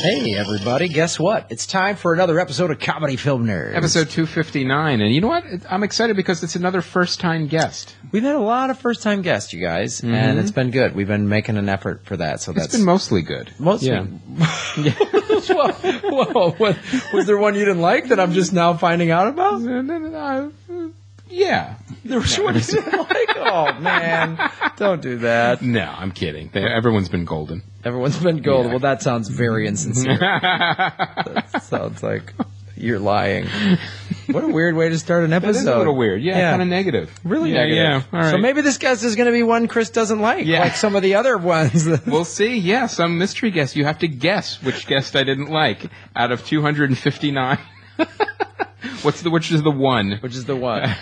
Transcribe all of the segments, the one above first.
Hey, everybody. Guess what? It's time for another episode of Comedy Film Nerds. Episode 259. And you know what? I'm excited because it's another first-time guest. We've had a lot of first-time guests, you guys, and it's been good. We've been making an effort for that. So It's been mostly good. Mostly. Yeah. Whoa. Was there one you didn't like that I'm just now finding out about? Yeah. There was one you didn't like? Oh, man. Don't do that. No, I'm kidding. Everyone's been golden. Everyone's been golden. Yeah. Well, that sounds very insincere. That sounds like you're lying. What a weird way to start an episode. That is a little weird. Yeah. Kind of negative. Really negative. Yeah. All right. So maybe this guest is going to be one Chris doesn't like some of the other ones. We'll see. Yeah, some mystery guest. You have to guess which guest I didn't like out of 259. Which is the one? Which is the one?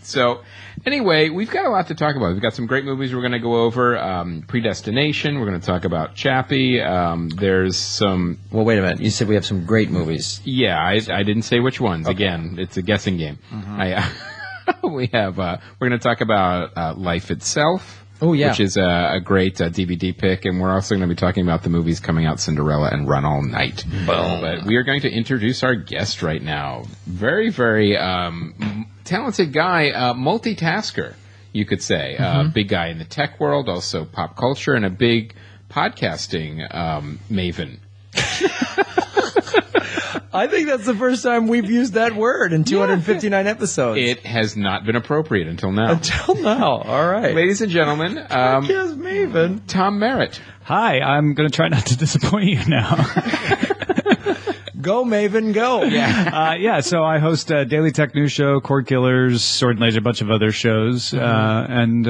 So, anyway, we've got a lot to talk about. We've got some great movies we're going to go over. Predestination. We're going to talk about Chappie. There's some... Well, wait a minute. You said we have some great movies. Yeah, I didn't say which ones. Okay. Again, it's a guessing game. We're going to talk about Life Itself. Oh, yeah. Which is a great DVD pick, and we're also going to be talking about the movies coming out, Cinderella and Run All Night. Boom. But we are going to introduce our guest right now. Very, very talented guy, multitasker, you could say. Big guy in the tech world, also pop culture, and a big podcasting maven. I think that's the first time we've used that word in 259 episodes. It has not been appropriate until now. Until now. All right. Ladies and gentlemen, Podcast maven. Tom Merritt. Hi, I'm going to try not to disappoint you now. Go, Maven, go. Yeah, so I host a Daily Tech News Show, Cord Killers, Sword and Laser, a bunch of other shows, and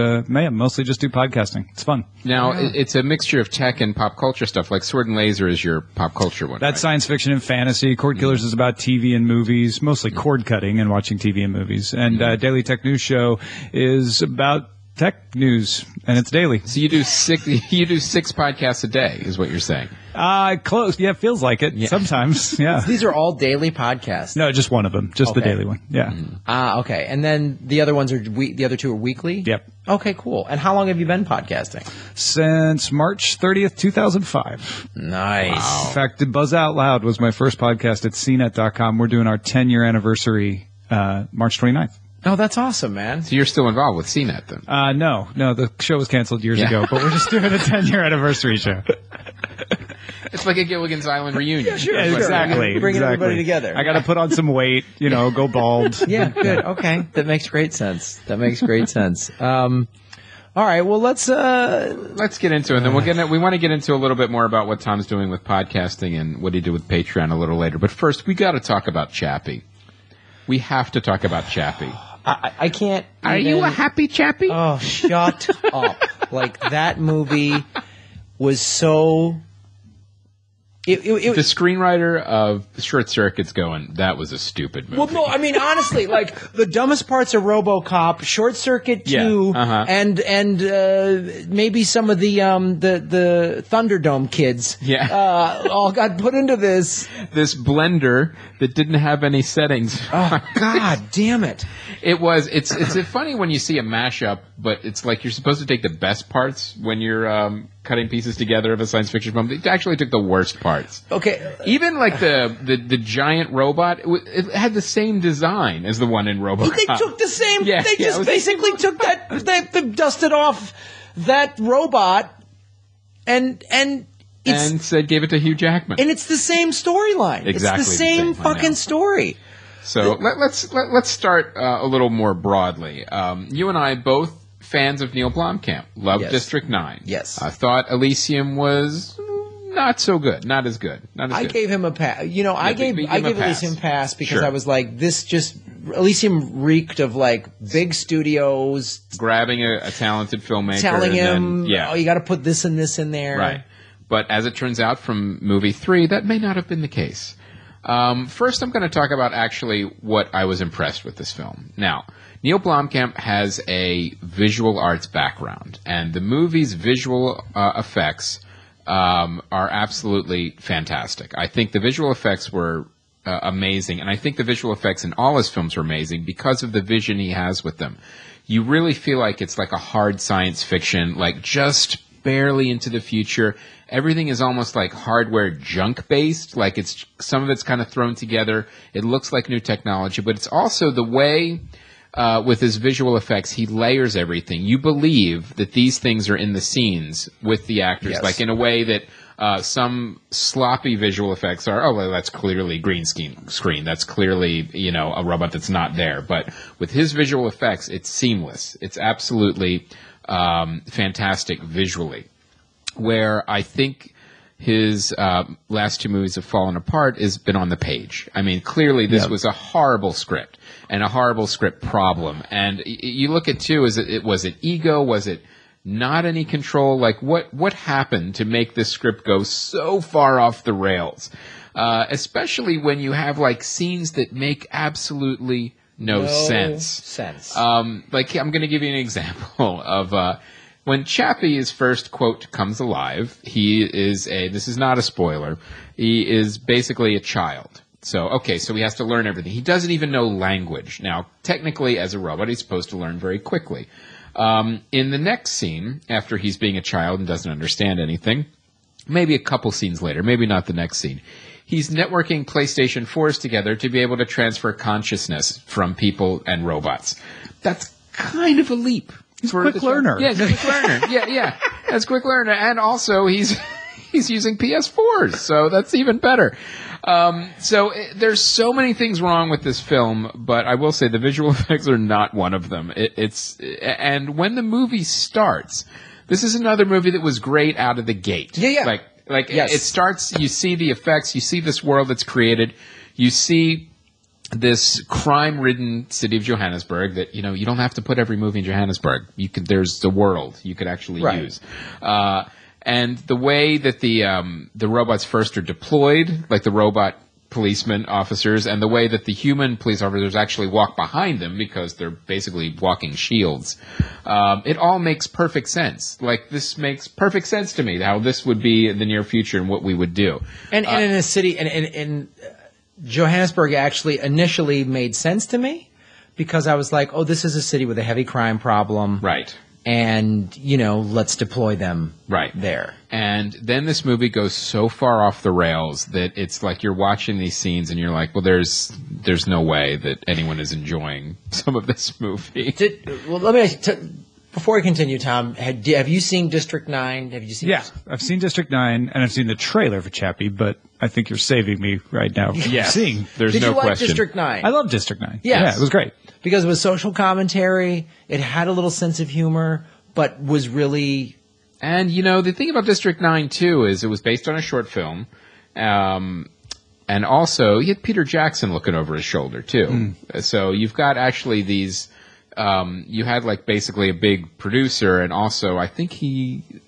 mostly just do podcasting. It's fun. Now, it's a mixture of tech and pop culture stuff, like Sword and Laser is your pop culture one. That's science fiction and fantasy. Cord Killers is about TV and movies, mostly cord cutting and watching TV and movies. And Daily Tech News Show is about tech news, and it's daily. So you do six podcasts a day, is what you're saying? Close. Yeah, feels like it. Yeah. Sometimes, yeah. These are all daily podcasts? No, just one of them. Just the daily one. Yeah. Okay. And then the other ones the other two are weekly? Yep. Okay, cool. And how long have you been podcasting? Since March 30th, 2005. Nice. Wow. In fact, Buzz Out Loud was my first podcast at CNET.com. We're doing our 10-year anniversary March 29th. Oh, that's awesome, man. So you're still involved with CNET then? No, the show was canceled years ago, but we're just doing a 10-year anniversary show. It's like a Gilligan's Island reunion. Yeah, sure. Exactly. Bringing everybody together. I got to put on some weight, go bald. Yeah, good. Okay. That makes great sense. All right. Well, let's get into it. Then we want to get into a little bit more about what Tom's doing with podcasting and what he did with Patreon a little later. But first, we got to talk about Chappie. We have to talk about Chappie. I can't. Are you a happy Chappie? Oh, shut up! Like that movie was so. The screenwriter of Short Circuit's going, that was a stupid movie. Well, no, I mean, honestly, like, the dumbest parts of RoboCop, Short Circuit 2, and maybe some of the Thunderdome kids, all got put into this. This blender that didn't have any settings. Oh, God damn it. It's funny when you see a mashup, but it's like you're supposed to take the best parts when you're cutting pieces together of a science fiction film. They actually took the worst parts. Okay. Even like the giant robot, it had the same design as the one in RoboCop. They took the same. Yeah, they just basically took that. They dusted off that robot and said gave it to Hugh Jackman. And it's the same storyline. Exactly. It's the same fucking story. So let's start a little more broadly. You and I both fans of Neil Blomkamp. Loved District 9. Yes. I thought Elysium was not so good. Not as good. I gave him a pass. I gave Elysium a pass because Sure. I was like, Elysium reeked of like big studios grabbing a talented filmmaker, telling him, oh, you got to put this and this in there. Right. But as it turns out from movie 3, that may not have been the case. First, I'm going to talk about actually what I was impressed with this film. Now, Neil Blomkamp has a visual arts background, and the movie's visual effects are absolutely fantastic. I think the visual effects were amazing, and I think the visual effects in all his films are amazing because of the vision he has with them. You really feel like it's like a hard science fiction, like just barely into the future. Everything is almost like hardware junk based. Like some of it's kind of thrown together. It looks like new technology, but it's also the way with his visual effects, he layers everything. You believe that these things are in the scenes with the actors, like in a way that some sloppy visual effects are, oh, well, that's clearly green screen. That's clearly, a robot that's not there. But with his visual effects, it's seamless. It's absolutely fantastic visually. Where I think his last two movies have fallen apart has been on the page. I mean, clearly this was a horrible script and a horrible script problem. And you look at, too, was it ego? Was it not any control? Like, what happened to make this script go so far off the rails? Especially when you have, like, scenes that make absolutely no sense. Like, I'm going to give you an example of when Chappie is first, quote, comes alive. He is this is not a spoiler, he is basically a child. So he has to learn everything. He doesn't even know language. Now, technically, as a robot, he's supposed to learn very quickly. In the next scene, after he's being a child and doesn't understand anything, maybe a couple scenes later, maybe not the next scene, he's networking PlayStation 4s together to be able to transfer consciousness from people and robots. That's kind of a leap. He's a quick learner. Yeah, he's a quick learner. Yeah. That's a quick learner. And also, he's using PS4s, so that's even better. There's so many things wrong with this film, but I will say the visual effects are not one of them. And when the movie starts, this is another movie that was great out of the gate. Yeah. It starts, you see the effects, you see this world that's created, you see this crime-ridden city of Johannesburg that, you don't have to put every movie in Johannesburg. There's the world you could actually use. And the way that the robots first are deployed, like the robot policemen officers, and the way that the human police officers actually walk behind them because they're basically walking shields, it all makes perfect sense. Like, this makes perfect sense to me, how this would be in the near future and what we would do. And in a city, and Johannesburg actually initially made sense to me because I was like, oh, this is a city with a heavy crime problem. Right. And, let's deploy them there. And then this movie goes so far off the rails that it's like you're watching these scenes and you're like, well, there's no way that anyone is enjoying some of this movie. Before we continue, Tom, have you seen District 9? Have you seen this? I've seen District 9, and I've seen the trailer for Chappie, but I think you're saving me right now. Yes. There's no question. Did you like District 9? I love District 9. Yes. Yeah, it was great. Because it was social commentary, it had a little sense of humor, but was really... And, the thing about District 9, too, is it was based on a short film, and also, you had Peter Jackson looking over his shoulder, too. So you've got actually these... you had basically a big producer, and also I think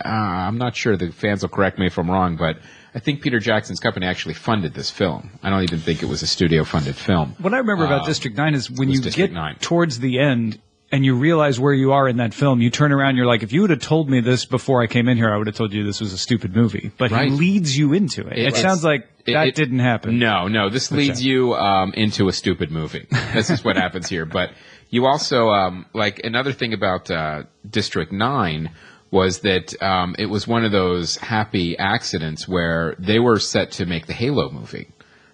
I'm not sure, the fans will correct me if I'm wrong, but I think Peter Jackson's company actually funded this film. I don't even think it was a studio-funded film. What I remember about District 9 is when you get towards the end and you realize where you are in that film, you turn around and you're like, if you would have told me this before I came in here, I would have told you this was a stupid movie. But he leads you into it. It sounds like that didn't happen. No, this leads you into a stupid movie. This is what happens here. But you also, another thing about District 9 was that it was one of those happy accidents where they were set to make the Halo movie.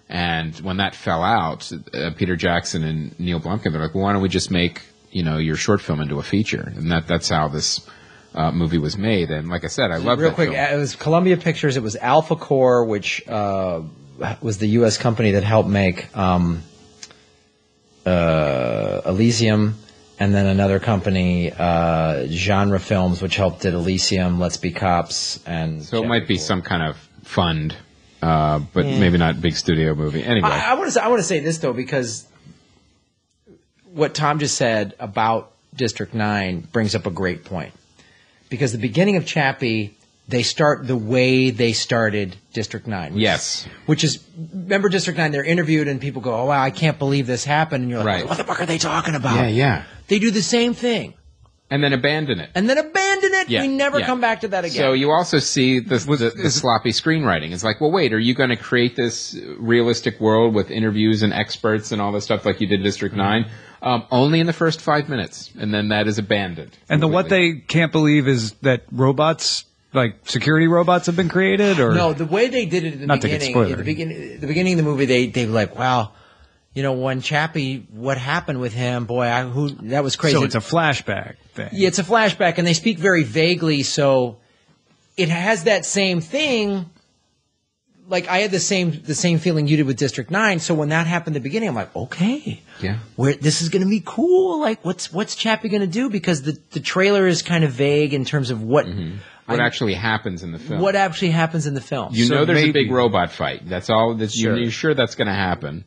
And when that fell out, Peter Jackson and Neil Blomkamp, they're like, well, why don't we just make, your short film into a feature? And that's how this movie was made. And like I said, I love that film. It was Columbia Pictures. It was Alpha Core, which was the U.S. company that helped make Elysium, and then another company, Genre Films, which helped did Elysium, Let's Be Cops, and so it might be some kind of fund, but maybe not a big studio movie. Anyway, I want to say this though, because what Tom just said about District 9 brings up a great point. Because the beginning of Chappie, they start the way they started District 9. Which is, remember District 9, they're interviewed and people go, oh, wow, I can't believe this happened. And you're like, what the fuck are they talking about? Yeah. They do the same thing. And then abandon it. We never come back to that again. So you also see the sloppy screenwriting. It's like, well, wait, are you going to create this realistic world with interviews and experts and all this stuff like you did District 9? Only in the first 5 minutes. And then that is abandoned. And what they can't believe is that robots like security robots have been created, or no? The way they did it in the beginning of the movie, they were like, wow, you know, when Chappie, what happened with him? Boy, that was crazy. So it's a flashback thing. Yeah, it's a flashback, and they speak very vaguely, so it has that same thing. Like, I had the same feeling you did with District 9. So when that happened at the beginning, I'm like, okay, yeah, this is going to be cool. Like, what's Chappie going to do? Because the trailer is kind of vague in terms of what actually happens in the film. What actually happens in the film? You know, there's a big robot fight. That's all. You're sure that's going to happen.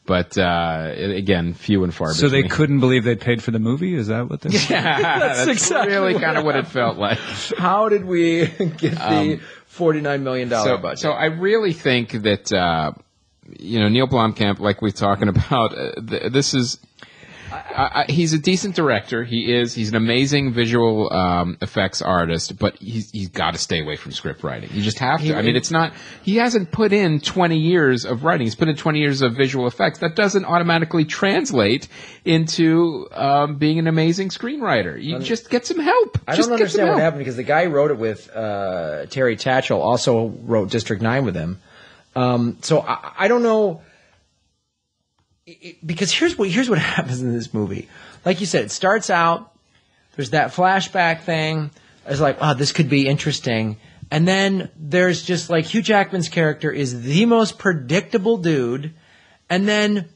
But again, few and far between. So they couldn't believe they paid for the movie? Is that what they? Yeah, that's exactly really kind of what it felt like. How did we get the $49 million budget? So I really think that Neil Blomkamp, like we're talking about, this is. He's a decent director. He's an amazing visual effects artist, but he's got to stay away from script writing. You just have to. I mean, it's not. He hasn't put in 20 years of writing. He's put in 20 years of visual effects. That doesn't automatically translate into being an amazing screenwriter. You just get some help. I don't understand what happened, because the guy who wrote it with Terry Tatchell also wrote District 9 with him. So I don't know. Because here's what happens in this movie. Like you said, it starts out, there's that flashback thing. It's like, oh, this could be interesting. And then there's just like Hugh Jackman's character is the most predictable dude. And then,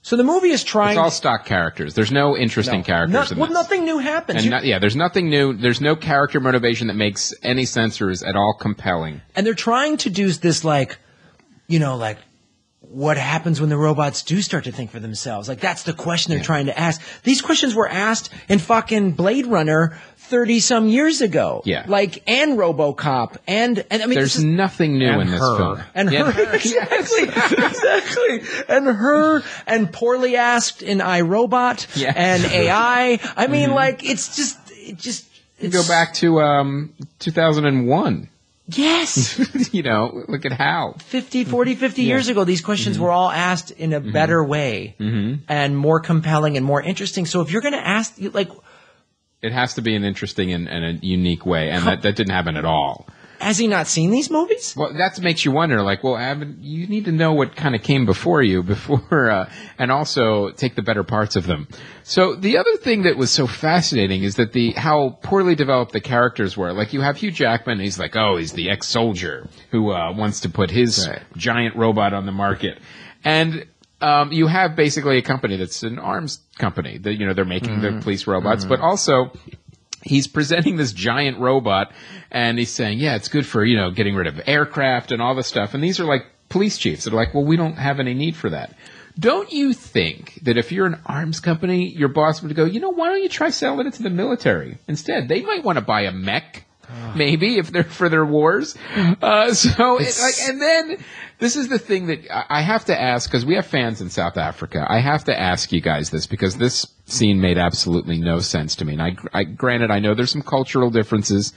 so the movie is trying. It's all stock characters. There's no interesting characters in this. Well, nothing new happens. There's nothing new. There's no character motivation that makes any sense or is at all compelling. And they're trying to do this what happens when the robots do start to think for themselves? Like, that's the question they're trying to ask. These questions were asked in fucking Blade Runner 30-some years ago. Yeah. Like, and RoboCop, and I mean, there's nothing new in this film. And her, exactly. And her, and poorly asked in iRobot, and AI. I mean, like, it just. Go back to 2001. Yes. Look at how. 50 years ago, these questions were all asked in a better way and more compelling and more interesting. So if you're going to ask, like... It has to be an interesting and a unique way, and that didn't happen at all. Has he not seen these movies? Well, that makes you wonder, like, well, you need to know what kind of came before you, and also take the better parts of them. So the other thing that was so fascinating is that how poorly developed the characters were. Like, you have Hugh Jackman, he's like, oh, he's the ex-soldier who wants to put his giant robot on the market. And you have basically a company that's an arms company. They're making the police robots, but also... He's presenting this giant robot, and he's saying, yeah, it's good for, getting rid of aircraft and all this stuff. And these are like police chiefs that are like, well, we don't have any need for that. Don't you think that if you're an arms company, your boss would go, why don't you try selling it to the military instead? They might want to buy a mech, maybe, if they're for their wars. And then this is the thing that I have to ask, because we have fans in South Africa. I have to ask you guys this, because this scene made absolutely no sense to me. And granted, I know there's some cultural differences.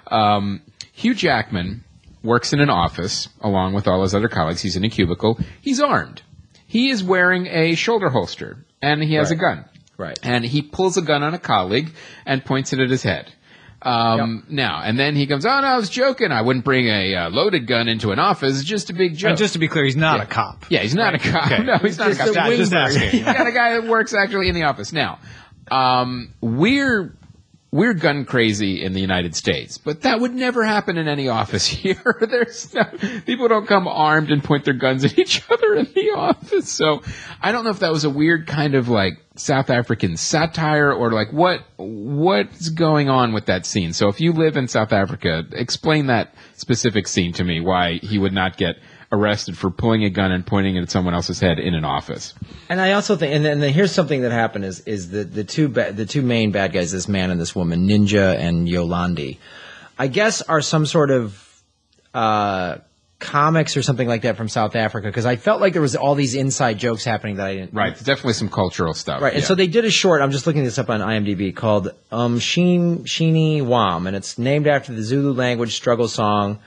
Hugh Jackman works in an office along with all his other colleagues. He's in a cubicle. He's armed. He is wearing a shoulder holster, and he has a gun. Right. And he pulls a gun on a colleague and points it at his head. Now, and then he comes, oh, no, I was joking. I wouldn't bring a loaded gun into an office. It's just a big joke. And just to be clear, he's not a cop. Yeah, he's not a cop. Okay. No, he's not a cop. Just asking. He's got a guy that works actually in the office. Now, we're gun crazy in the United States, but that would never happen in any office here. People don't come armed and point their guns at each other in the office. So I don't know if that was a weird kind of like South African satire or like what's going on with that scene. So if you live in South Africa, explain that specific scene to me, why he would not get arrested for pulling a gun and pointing it at someone else's head in an office. And I also think, and then here's something that happened is the two main bad guys, this man and this woman, Ninja and Yolandi, I guess are some sort of comics or something like that from South Africa, because I felt like there was all these inside jokes happening that I didn't. Right, definitely some cultural stuff. Right, and so they did a short. I'm just looking this up on IMDb called Shini Wam, and it's named after the Zulu language struggle song.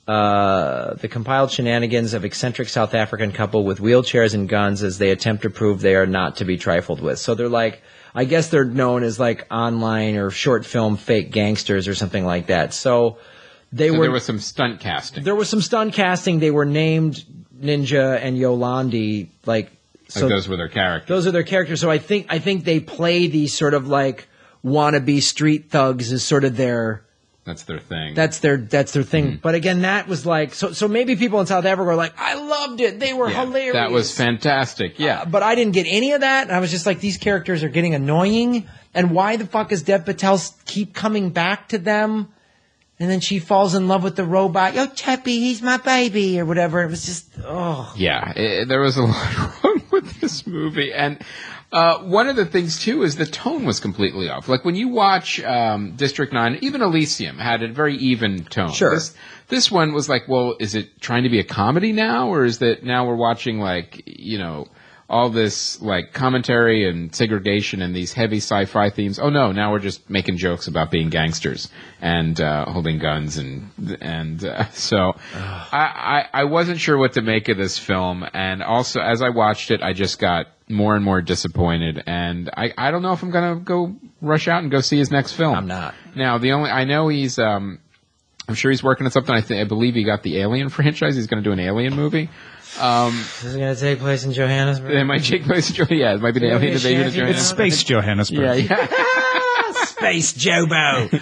The compiled shenanigans of eccentric South African couple with wheelchairs and guns as they attempt to prove they are not to be trifled with. So they're like, I guess they're known as like online or short film fake gangsters or something like that. So There was some stunt casting. There was some stunt casting. They were named Ninja and Yolandi, like. So those were their characters. Those are their characters. So I think they play these sort of like wannabe street thugs as sort of their. That's their thing. That's their thing. But again, that was like so maybe people in South Africa were like, I loved it. They were hilarious. That was fantastic. Yeah. But I didn't get any of that. And I was just like, these characters are getting annoying. And why the fuck does Dev Patel keep coming back to them? And then she falls in love with the robot. Yo, Chappie, he's my baby, or whatever. It was just, oh. Yeah, there was a lot wrong with this movie. And one of the things, too, is the tone was completely off. Like, when you watch District 9, even Elysium had a very even tone. Sure. This one was like, well, is it trying to be a comedy now? Or is that now we're watching, like, you know, all this like commentary and segregation and these heavy sci-fi themes? Oh no, now we're just making jokes about being gangsters and holding guns and so I wasn't sure what to make of this film, and also as I watched it I just got more and more disappointed, and I don't know if I'm gonna go rush out and go see his next film. I'm not. Now I know he's I'm sure he's working on something. I believe he got the Alien franchise. He's going to do an Alien movie. Is it going to take place in Johannesburg? It might take place in Johannesburg. Yeah, it might be the Alien Invasion of Johannesburg. It's Space Johannesburg. Yeah. Space Jobo.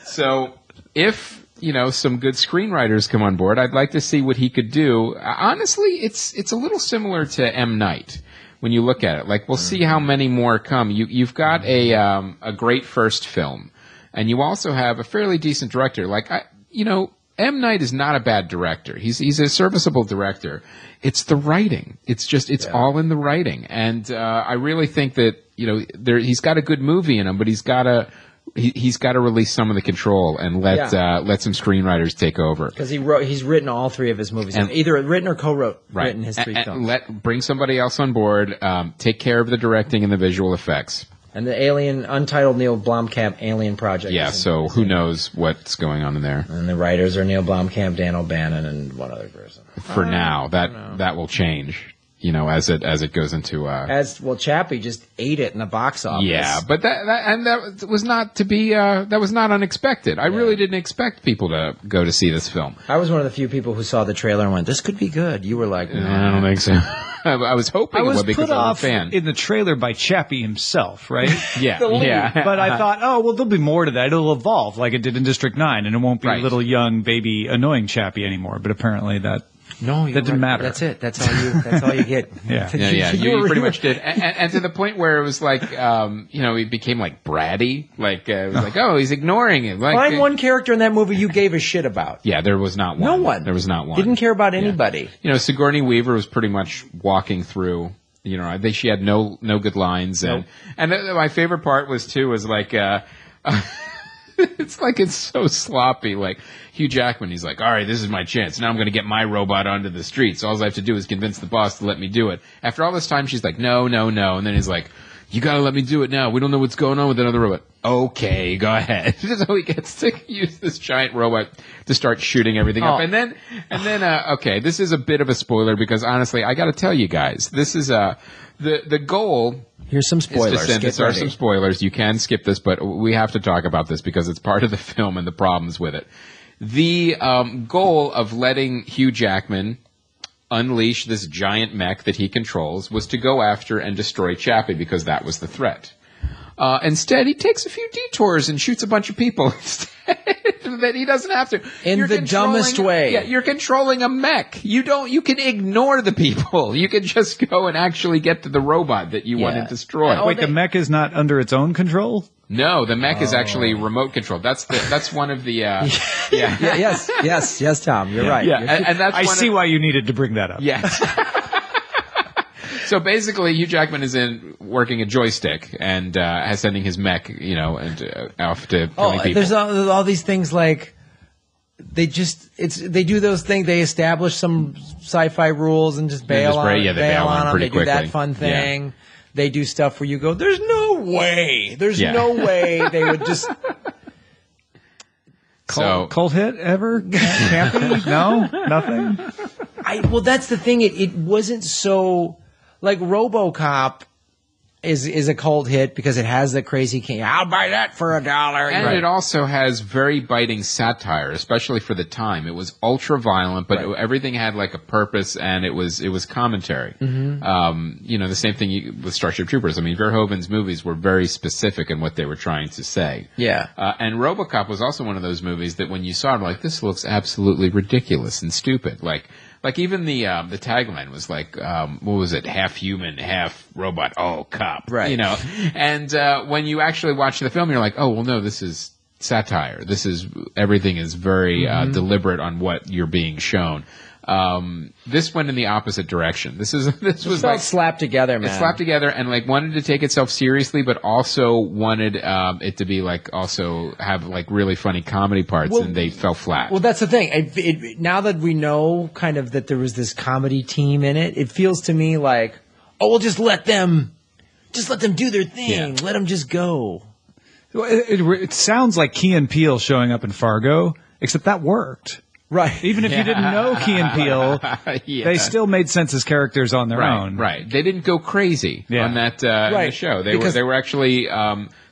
So, if, you know, some good screenwriters come on board, I'd like to see what he could do. Honestly, it's a little similar to M. Night when you look at it. Like, we'll see how many more come. You've got a great first film, and you also have a fairly decent director. Like, M. Night is not a bad director. He's a serviceable director. It's the writing. It's all in the writing. And I really think that, you know, he's got a good movie in him, but he's got to release some of the control and let some screenwriters take over. Because he's written all three of his movies, and either written or co-wrote written his three films. Bring somebody else on board. Take care of the directing and the visual effects. And the untitled Neil Blomkamp Alien Project. Yeah, so who knows what's going on in there. And the writers are Neil Blomkamp, Dan O'Bannon, and one other person. For now, that will change, you know, as it goes into Chappie just ate it in the box office. Yeah, but that was not to be that was not unexpected. I really didn't expect people to go to see this film. I was one of the few people who saw the trailer and went, "This could be good." You were like, "No, I don't think so." I was hoping it would because I'm a fan. In the trailer by Chappie himself, right? Yeah. But I thought, oh, well, there'll be more to that. It'll evolve like it did in District 9, and it won't be little young baby annoying Chappie anymore. But apparently that didn't matter. That's it. That's all you get. Yeah. You pretty much did. And to the point where it was like, he became like bratty. Like, it was like, oh, he's ignoring it. Like, find one character in that movie you gave a shit about. Yeah, there was not one. No one. There was not one. Didn't care about anybody. You know, Sigourney Weaver was pretty much walking through. You know, I think she had no good lines. And my favorite part was like, it's so sloppy. Like, Hugh Jackman, he's like, all right, this is my chance. Now I'm going to get my robot onto the streets. All I have to do is convince the boss to let me do it. After all this time, she's like, no. And then he's like, you got to let me do it now. We don't know what's going on with another robot. Okay, go ahead. So he gets to use this giant robot to start shooting everything up. And then, okay, this is a bit of a spoiler because honestly, I got to tell you guys, this is the goal. Here's some spoilers. There are some spoilers. You can skip this, but we have to talk about this because it's part of the film and the problems with it. The goal of letting Hugh Jackman unleash this giant mech that he controls was to go after and destroy Chappie because that was the threat. Instead, he takes a few detours and shoots a bunch of people instead. That he doesn't have to. In the dumbest way. Yeah, you're controlling a mech. You can ignore the people. You can just go and actually get to the robot that you want to destroy. Wait, the mech is not under its own control? No, the mech is actually remote controlled. That's one of the Yes, Tom, you're right. Yeah, and that's I see why you needed to bring that up. Yes. So basically, Hugh Jackman is working a joystick and sending his mech, off to killing people. There's all these things like they do those things. They establish some sci-fi rules and just bail on them. They do that fun thing. Yeah. They do stuff where you go, there's no way they would just. Cult hit ever? Campy? No, nothing. Well, that's the thing. It wasn't so. Like RoboCop, is a cult hit because it has the crazy king. I'll buy that for $1. And it also has very biting satire, especially for the time. It was ultra violent, but everything had like a purpose, and it was commentary. Mm-hmm. The same thing with Starship Troopers. I mean, Verhoeven's movies were very specific in what they were trying to say. Yeah. And RoboCop was also one of those movies that when you saw it, like, this looks absolutely ridiculous and stupid. Like even the tagline was like, what was it? Half human, half robot. Oh, cop. Right. And when you actually watch the film, you're like, oh, well, no, this is satire. Everything is very deliberate on what you're being shown. This went in the opposite direction. This was like slapped together, man. It slapped together and like wanted to take itself seriously, but also wanted it to be like also have like really funny comedy parts, and they fell flat. Well, that's the thing. Now that we know kind of that there was this comedy team in it, it feels to me like, oh, we'll just let them do their thing. Yeah. Let them just go. It sounds like Key and Peele showing up in Fargo, except that worked. Right. Even if you didn't know Key and Peele, they still made sense as characters on their own. Right. They didn't go crazy on that in the show. They were actually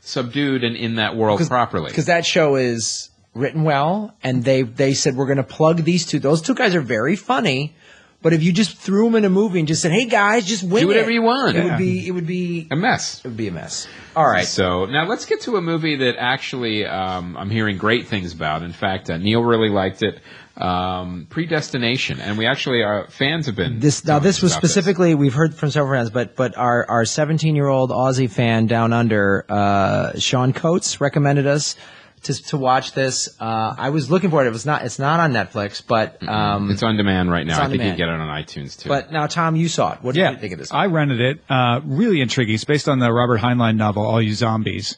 subdued and in that world properly. Because that show is written well, and they said we're going to plug these two. Those two guys are very funny. But if you just threw them in a movie and just said, "Hey guys, just wing do whatever you want," it would be a mess. It would be a mess. All right. So now let's get to a movie that actually I'm hearing great things about. In fact, Neil really liked it. Predestination, and we actually fans have been. This was specifically we've heard from several fans, but our 17-year-old Aussie fan down under, Sean Coates, recommended us to watch this. I was looking for it. It's not on Netflix, but it's on demand right now. I think you can get it on iTunes too. But now, Tom, you saw it. What did you think of this? I rented it. Really intriguing. It's based on the Robert Heinlein novel All You Zombies,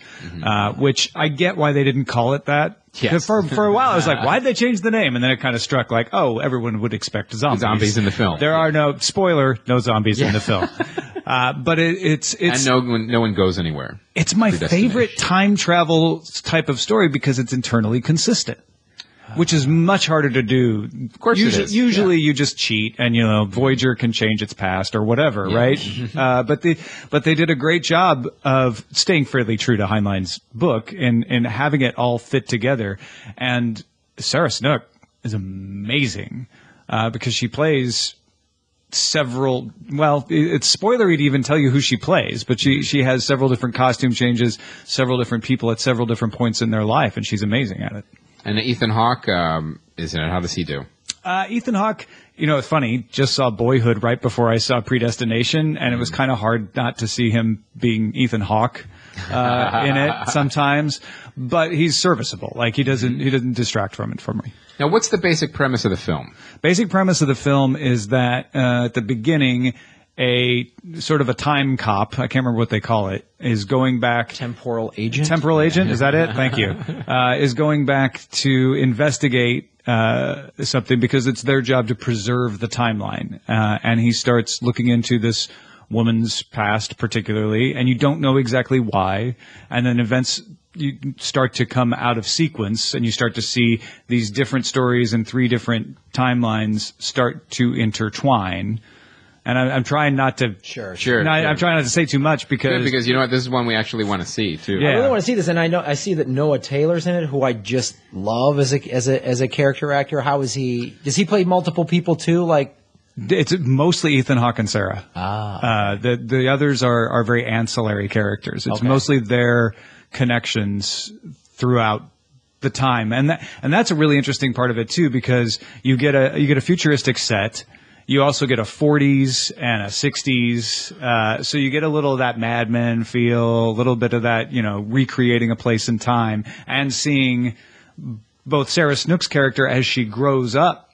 which I get why they didn't call it that. Yes. For a while, I was like, why'd they change the name? And then it kind of struck like, oh, everyone would expect zombies in the film. There are no zombies in the film. But it's and no one goes anywhere. It's my favorite time travel type of story because it's internally consistent, which is much harder to do. Of course, usually you just cheat, and Voyager can change its past or whatever, right? But they did a great job of staying fairly true to Heinlein's book and having it all fit together. And Sarah Snook is amazing because she plays several. Well, it's spoilery to even tell you who she plays, but she has several different costume changes, several different people at several different points in their life, and she's amazing at it. And Ethan Hawke is in it. How does he do? Ethan Hawke, it's funny, just saw Boyhood right before I saw Predestination, and it was kind of hard not to see him being Ethan Hawke in it sometimes. But he's serviceable. Like, he doesn't distract from it for me. Now, what's the basic premise of the film? Basic premise of the film is that at the beginning, a sort of a time cop, I can't remember what they call it, is going back. Temporal agent? Temporal agent, is that it? Thank you. Is going back to investigate something because it's their job to preserve the timeline. And he starts looking into this woman's past particularly, and you don't know exactly why. And then events you start to come out of sequence, and you start to see these different stories and 3 different timelines start to intertwine. And I'm trying not to. Sure. I'm trying not to say too much because you know what, this is one we actually want to see too. Yeah. I really want to see this, and I see that Noah Taylor's in it, who I just love as a character actor. How is he? Does he play multiple people too? Like, it's mostly Ethan Hawke and Sarah. The others are very ancillary characters. It's mostly their connections throughout the time, and that's a really interesting part of it too, because you get a futuristic set. You also get a 40s and a 60s, so you get a little of that Mad Men feel, a little bit of that, recreating a place and time, and seeing both Sarah Snook's character as she grows up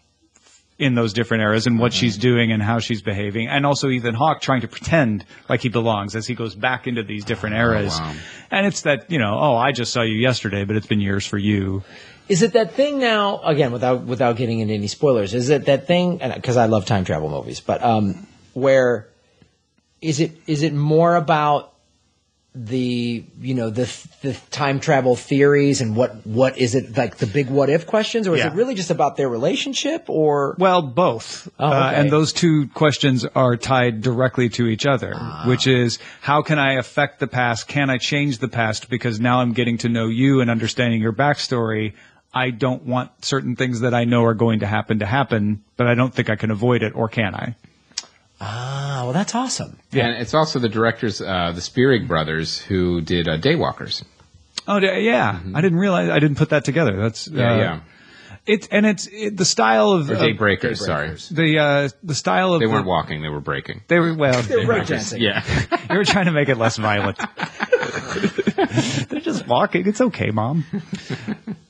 in those different eras and what she's doing and how she's behaving, and also Ethan Hawke trying to pretend like he belongs as he goes back into these different eras. Wow. And it's that, I just saw you yesterday, but it's been years for you. Is it that thing now, again, without getting into any spoilers, is it that thing, because I love time travel movies, but where is it more about the time travel theories and what is it, like the big what if questions, or is it really just about their relationship, or? Well, both. And those two questions are tied directly to each other, which is, how can I affect the past? Can I change the past? Because now I'm getting to know you and understanding your backstory. I don't want certain things that I know are going to happen, but I don't think I can avoid it, or can I? Well, that's awesome. Yeah, and it's also the directors, the Spierig brothers, who did Daywalkers. Oh, yeah. Mm-hmm. I didn't realize. I didn't put that together. That's yeah. It's the style of Daybreakers. Sorry, the style of they weren't walking; they were breaking. They were breakdancing. Yeah, they were trying to make it less violent. They're just walking. It's okay, Mom.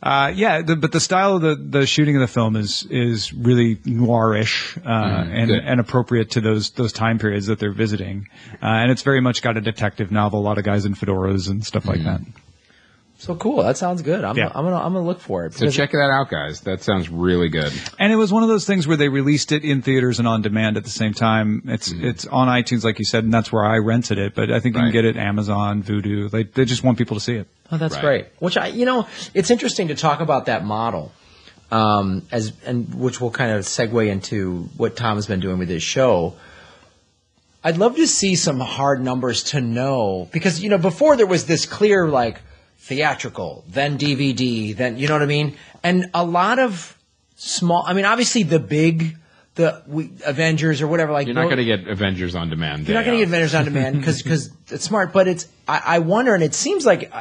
But the style of the shooting of the film is really noirish and appropriate to those time periods that they're visiting, and it's very much got a detective novel. A lot of guys in fedoras and stuff like that. So cool. That sounds good. I'm gonna look for it. So check that out, guys. That sounds really good. And it was one of those things where they released it in theaters and on demand at the same time. It's on iTunes, like you said, and that's where I rented it. But I think you can get it Amazon, Vudu. They just want people to see it. Oh, that's great. Which it's interesting to talk about that model, which will kind of segue into what Tom has been doing with his show. I'd love to see some hard numbers to know, because before there was this clear theatrical, then DVD, then, you know what I mean? And a lot of small, obviously the Avengers or whatever, you're not going to get Avengers on demand. You're not going to get Avengers on demand because it's smart, but I wonder, and it seems like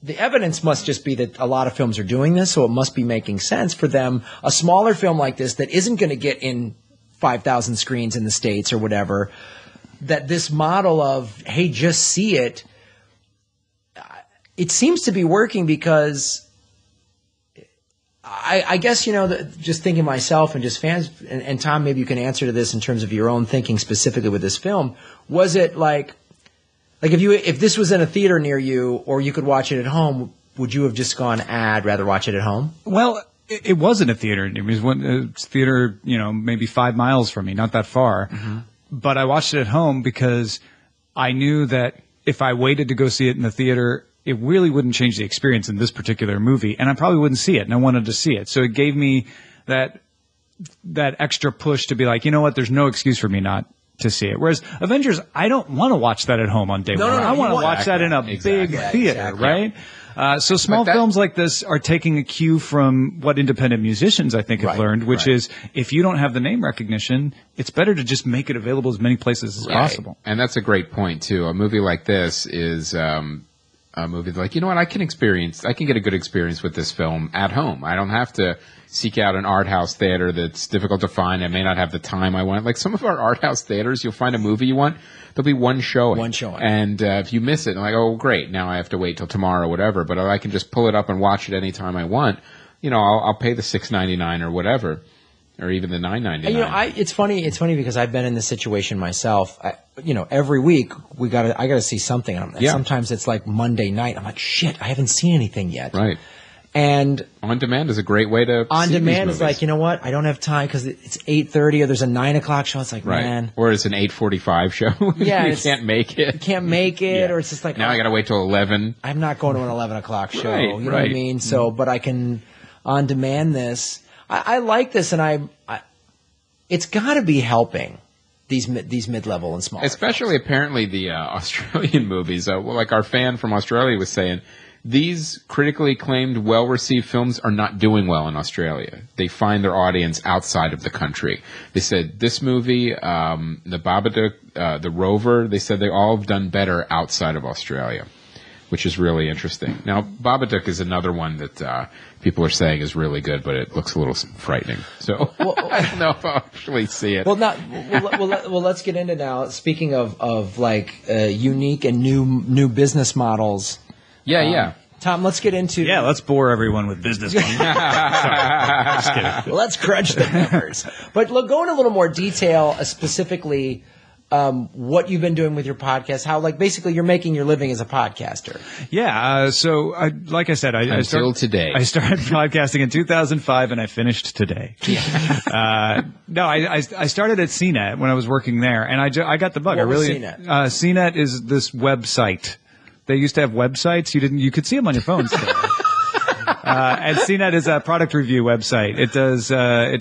the evidence must just be that a lot of films are doing this, so it must be making sense for them. A smaller film like this that isn't going to get in 5,000 screens in the States or whatever, that this model of, hey, just see it, it seems to be working, because I guess, just thinking myself and just fans, and Tom, maybe you can answer to this in terms of your own thinking specifically with this film. Was it like if this was in a theater near you, or you could watch it at home, would you have just gone, I'd rather watch it at home? Well, it wasn't a theater. It was a theater, maybe 5 miles from me, not that far. Mm-hmm. But I watched it at home because I knew that if I waited to go see it in the theater, it really wouldn't change the experience in this particular movie, and I probably wouldn't see it, and I wanted to see it. So it gave me that extra push to be like, you know what, there's no excuse for me not to see it. Whereas Avengers, I don't want to watch that at home on day one. I want to watch that in a big theater, right? So small films like this are taking a cue from what independent musicians, I think, have learned, which is, if you don't have the name recognition, it's better to just make it available as many places as possible. And that's a great point, too. A movie like this is a movie like, you know what, I can get a good experience with this film at home. I don't have to seek out an art house theater that's difficult to find. I may not have the time I want. Like some of our art house theaters, you'll find a movie you want, there'll be one showing. And if you miss it, I'm like, oh, great, now I have to wait till tomorrow or whatever. But I can just pull it up and watch it anytime I want. I'll pay the $6.99 or whatever, or even the $9.99. It's funny because I've been in this situation myself. Every week I gotta see something. And sometimes it's like Monday night. I'm like, shit, I haven't seen anything yet. Right. And on demand is a great way to. On demand is like, you know what? I don't have time because it's 8:30 or there's a 9 o'clock show. It's like, man. Or it's an 8:45 show. Yeah, you can't make it. You can't make it, or it's just like, now I got to wait till 11. I'm not going to an 11 o'clock show. Right, you know what I mean? So, but I can on demand this. I like this, and it's got to be helping these mid-level and small. Especially apparently the Australian movies. Like our fan from Australia was saying, these critically acclaimed, well-received films are not doing well in Australia. They find their audience outside of the country. They said this movie, the Babadook, the Rover, they said they all have done better outside of Australia, which is really interesting. Now, Babadook is another one that people are saying is really good, but it looks a little frightening. So I don't know if I'll actually see it. Well, let's get into now. Speaking of unique and new business models. Yeah. Tom, let's get into... Yeah, let's bore everyone with business models. Sorry, just kidding. Well, let's crunch the numbers. But go into a little more detail, specifically what you've been doing with your podcast, how basically you're making your living as a podcaster. Yeah. So like I said, I started podcasting in 2005 and I finished today. No, I started at CNET when I was working there, and I got the bug. What was CNET? CNET is this website They used to have websites. You could see them on your phone still. And CNET is a product review website. It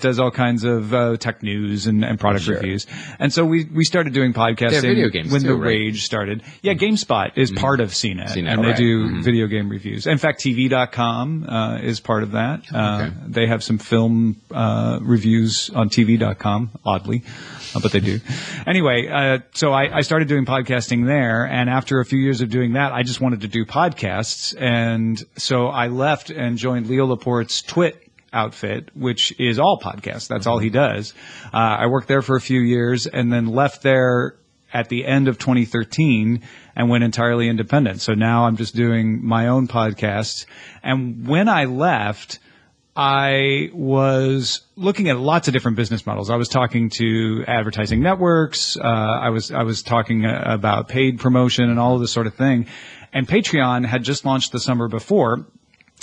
does all kinds of tech news and product reviews. And so we started doing podcasting video games when too, the right? rage started. Yeah, GameSpot is part of CNET, and they do video game reviews. In fact, TV.com is part of that. They have some film reviews on TV.com, oddly. But they do. Anyway, so I started doing podcasting there, and after a few years of doing that, I just wanted to do podcasts, and so I left and joined Leo Laporte's Twit outfit, which is all podcasts. That's all he does. I worked there for a few years, and then left there at the end of 2013 and went entirely independent. So now I'm just doing my own podcasts, and when I left, I was looking at lots of different business models. I was talking to advertising networks. I was talking about paid promotion and all of this sort of thing. And Patreon had just launched the summer before.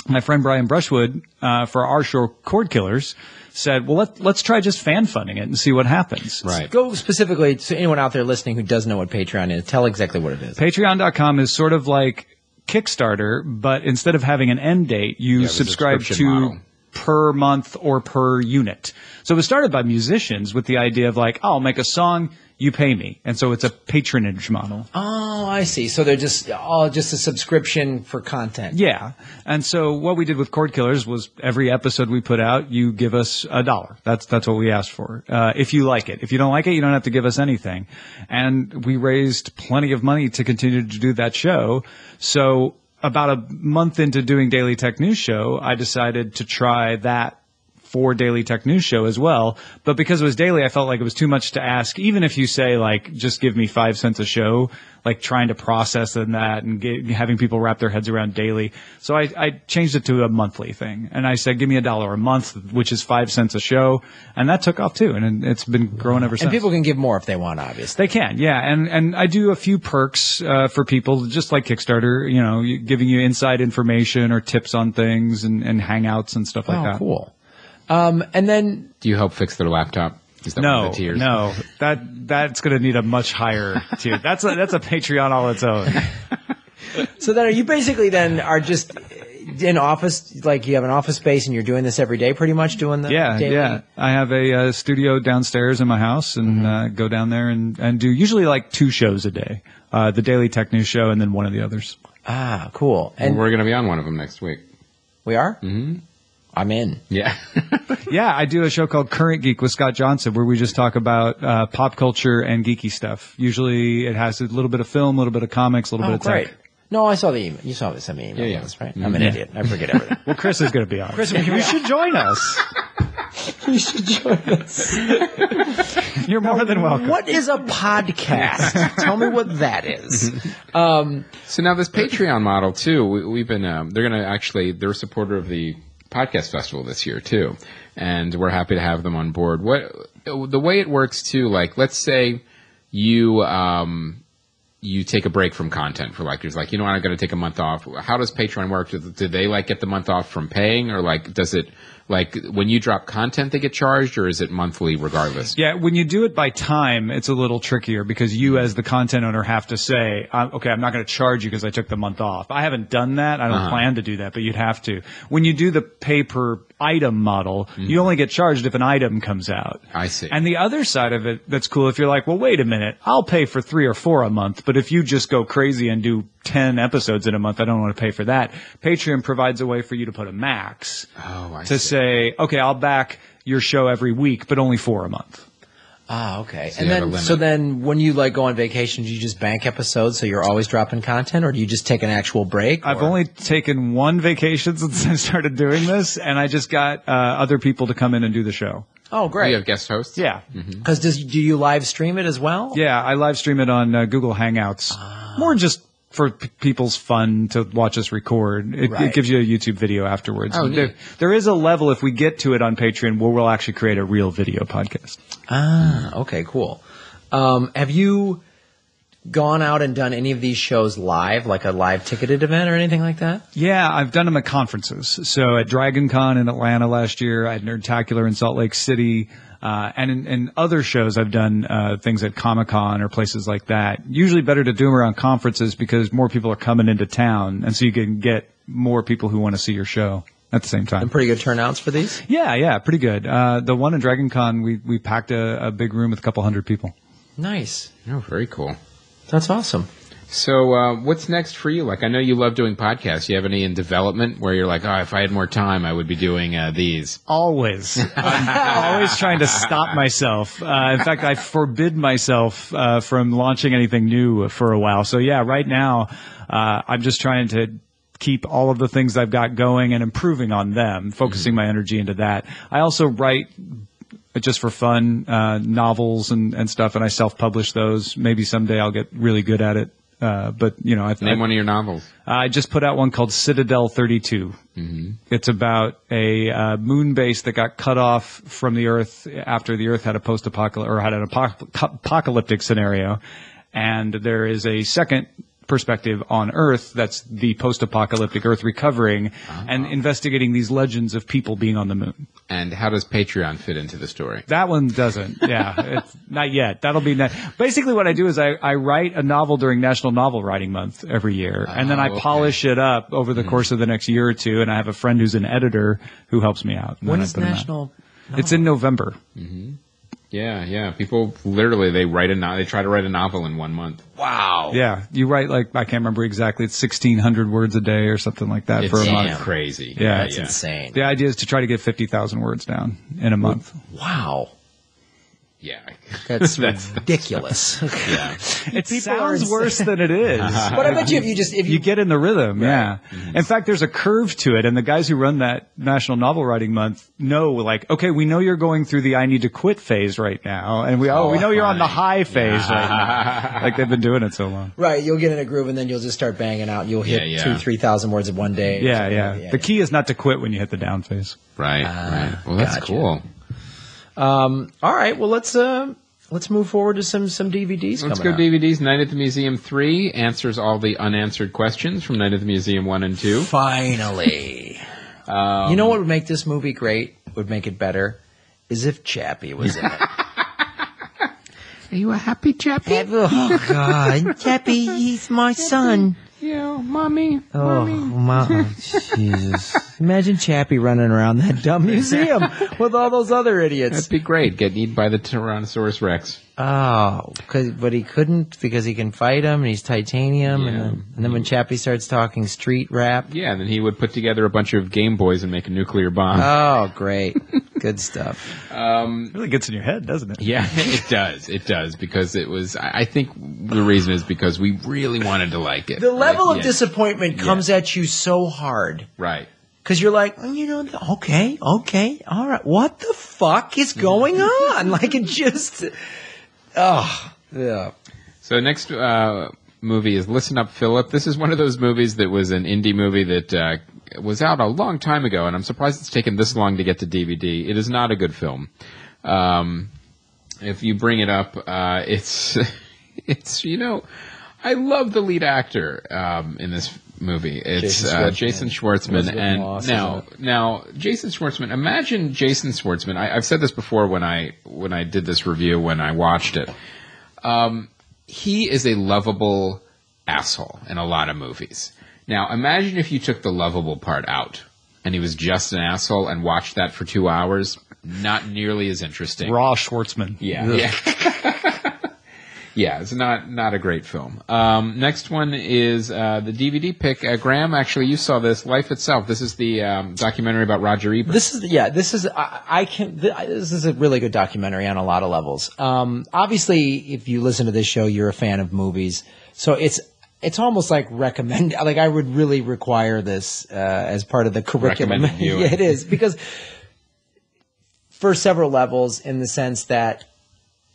My friend Brian Brushwood, for our show Cord Killers, said, well, let's try just fan funding it and see what happens. Right. Go specifically to anyone out there listening who doesn't know what Patreon is. Tell exactly what it is. Patreon.com is sort of like Kickstarter, but instead of having an end date, you subscribe to model. Per month or per unit. So it was started by musicians with the idea of like, I'll make a song, you pay me. And so it's a patronage model. Oh, I see. So they're just a subscription for content. Yeah. And so what we did with Cord Killers was every episode we put out, you give us $1. That's what we asked for. If you like it. If you don't like it, you don't have to give us anything. And we raised plenty of money to continue to do that show. So about a month into doing Daily Tech News Show, I decided to try that for Daily Tech News Show as well. But because it was daily, I felt like it was too much to ask. Even if you say, like, just give me 5 cents a show, like trying to process in that and having people wrap their heads around daily. So I changed it to a monthly thing. And I said, give me $1 a month, which is 5 cents a show. And that took off too. And it's been growing ever since. And people can give more if they want, obviously. They can, yeah. And I do a few perks for people, just like Kickstarter, giving you inside information or tips on things and hangouts and stuff like that. Oh, cool. And then, do you help fix their laptop? Is that one of the tiers? No, that's going to need a much higher tier. That's a Patreon all its own. So then, you basically then are just in office, like you have an office space, and you're doing this every day, pretty much doing the daily? Yeah. I have a studio downstairs in my house, and go down there and do usually like 2 shows a day, the Daily Tech News Show, and then one of the others. Ah, cool. And we're going to be on one of them next week. We are? Mm-hmm. I'm in. Yeah. Yeah, I do a show called Current Geek with Scott Johnson where we just talk about pop culture and geeky stuff. Usually it has a little bit of film, a little bit of comics, a little bit of tech. Great. No, I saw the email. You sent me email. Yeah. That's right. I'm an idiot. I forget everything. Well, Chris is going to be on. Chris, you should join us. You should join us. You're more than welcome. What is a podcast? Tell me what that is. So now this Patreon model too, we've been, they're a supporter of the podcast festival this year too, and we're happy to have them on board. The way it works too, like let's say you take a break from content for there's I'm going to take a month off. How does Patreon work? Do they get the month off from paying, or does it when you drop content they get charged, or is it monthly regardless? Yeah, when you do it by time, it's a little trickier because you as the content owner have to say, okay, I'm not going to charge you because I took the month off. I haven't done that. I don't plan to do that, but you'd have to. When you do the pay per item model, you only get charged if an item comes out. I see. And the other side of it that's cool, if you're like, well, wait a minute, I'll pay for 3 or 4 a month, but if you just go crazy and do 10 episodes in a month, I don't want to pay for that. Patreon provides a way for you to put a max. Oh, I see. Say, okay, I'll back your show every week, but only 4 a month. Ah, okay. So then when you go on vacation, do you just bank episodes so you're always dropping content, or do you just take an actual break? I've only taken 1 vacation since I started doing this, and I just got other people to come in and do the show. Oh, great. You have guest hosts? Yeah. Because do you live stream it as well? Yeah, I live stream it on Google Hangouts. More just for people's fun to watch us record. It gives you a YouTube video afterwards. Oh, there is a level, if we get to it on Patreon, where we'll actually create a real video podcast. Ah, okay, cool. Have you gone out and done any of these shows live, like a live ticketed event or anything like that? Yeah, I've done them at conferences. So at Dragon Con in Atlanta last year, I had Nerdtacular in Salt Lake City. And in other shows, I've done things at Comic-Con or places like that. Usually better to do them around conferences because more people are coming into town, and so you can get more people who want to see your show at the same time. And pretty good turnouts for these? Yeah, pretty good. The one in Dragon Con, we packed a big room with a couple hundred people. Nice. Oh, very cool. That's awesome. So what's next for you? Like, I know you love doing podcasts. You have any in development where you're like, oh, if I had more time, I would be doing these? Always. I'm always trying to stop myself. In fact, I forbid myself from launching anything new for a while. So, yeah, right now I'm just trying to keep all of the things I've got going and improving on them, focusing my energy into that. I also write just for fun novels and stuff, and I self-publish those. Maybe someday I'll get really good at it. But you know, name one of your novels. I just put out one called Citadel 32. Mm-hmm. It's about a moon base that got cut off from the Earth after the Earth had a apocalyptic scenario, and there is a second perspective on Earth that's the post-apocalyptic Earth recovering and investigating these legends of people being on the moon. And how does Patreon fit into the story? That one doesn't. Yeah, it's not yet. That'll be next. Basically, what I do is I write a novel during National Novel Writing Month every year, and then I polish it up over the course of the next year or two. And I have a friend who's an editor who helps me out. When is National? It's in November. Mm-hmm. Yeah. People literally they try to write a novel in 1 month. Wow. Yeah, you write I can't remember exactly. It's 1,600 words a day or something like that for a month. It's crazy. Yeah, it's insane. The idea is to try to get 50,000 words down in a month. Wow. Yeah, that's ridiculous. Yeah, it sounds worse than it is. But I bet you if you get in the rhythm, right. Yeah. Mm-hmm. In fact, there's a curve to it, and the guys who run that National Novel Writing Month know, okay, we know you're going through the I need to quit phase right now, and we know you're on the high phase right now. Like they've been doing it so long. Right, you'll get in a groove, and then you'll just start banging out. You'll hit 2,000-3,000 words in one day. Yeah. The key is not to quit when you hit the down phase. Right. Well, that's cool. All right. Well, let's move forward to some DVDs. Let's go DVDs. Night at the Museum 3 answers all the unanswered questions from Night at the Museum 1 and 2. Finally. You know what would make this movie great? Would make it better? Is if Chappie was in it. Are you a happy Chappie? Oh God, Chappie, he's my son. Yeah, mommy. Mom, Jesus! Imagine Chappie running around that dumb museum with all those other idiots. That'd be great. Getting eaten by the Tyrannosaurus Rex. Oh, but he couldn't because he can fight him and he's titanium. Yeah. And then when Chappie starts talking street rap. Yeah, and then he would put together a bunch of Game Boys and make a nuclear bomb. Oh, great. Good stuff. It really gets in your head, doesn't it? Yeah, it does. It does because it was, I think the reason is because we really wanted to like it. The level of disappointment comes at you so hard. Right. Because you're like, okay, all right. What the fuck is going on? Like it just... yeah. So next movie is Listen Up, Philip. This is one of those movies that was an indie movie that was out a long time ago, and I'm surprised it's taken this long to get to DVD. It is not a good film. If you bring it up, it's I love the lead actor in this movie. It's Jason Schwartzman. And now Jason Schwartzman. Imagine Jason Schwartzman. I've said this before when I did this review when I watched it. He is a lovable asshole in a lot of movies. Now imagine if you took the lovable part out and he was just an asshole and watched that for 2 hours. Not nearly as interesting. Raw Schwartzman. Yeah. Yeah, it's not a great film. Next one is the DVD pick. Graham, actually, you saw this. Life Itself. This is the documentary about Roger Ebert. This is a really good documentary on a lot of levels. Obviously, if you listen to this show, you're a fan of movies, so it's almost like recommend. Like I would really require this as part of the curriculum. Yeah, it is because for several levels, in the sense that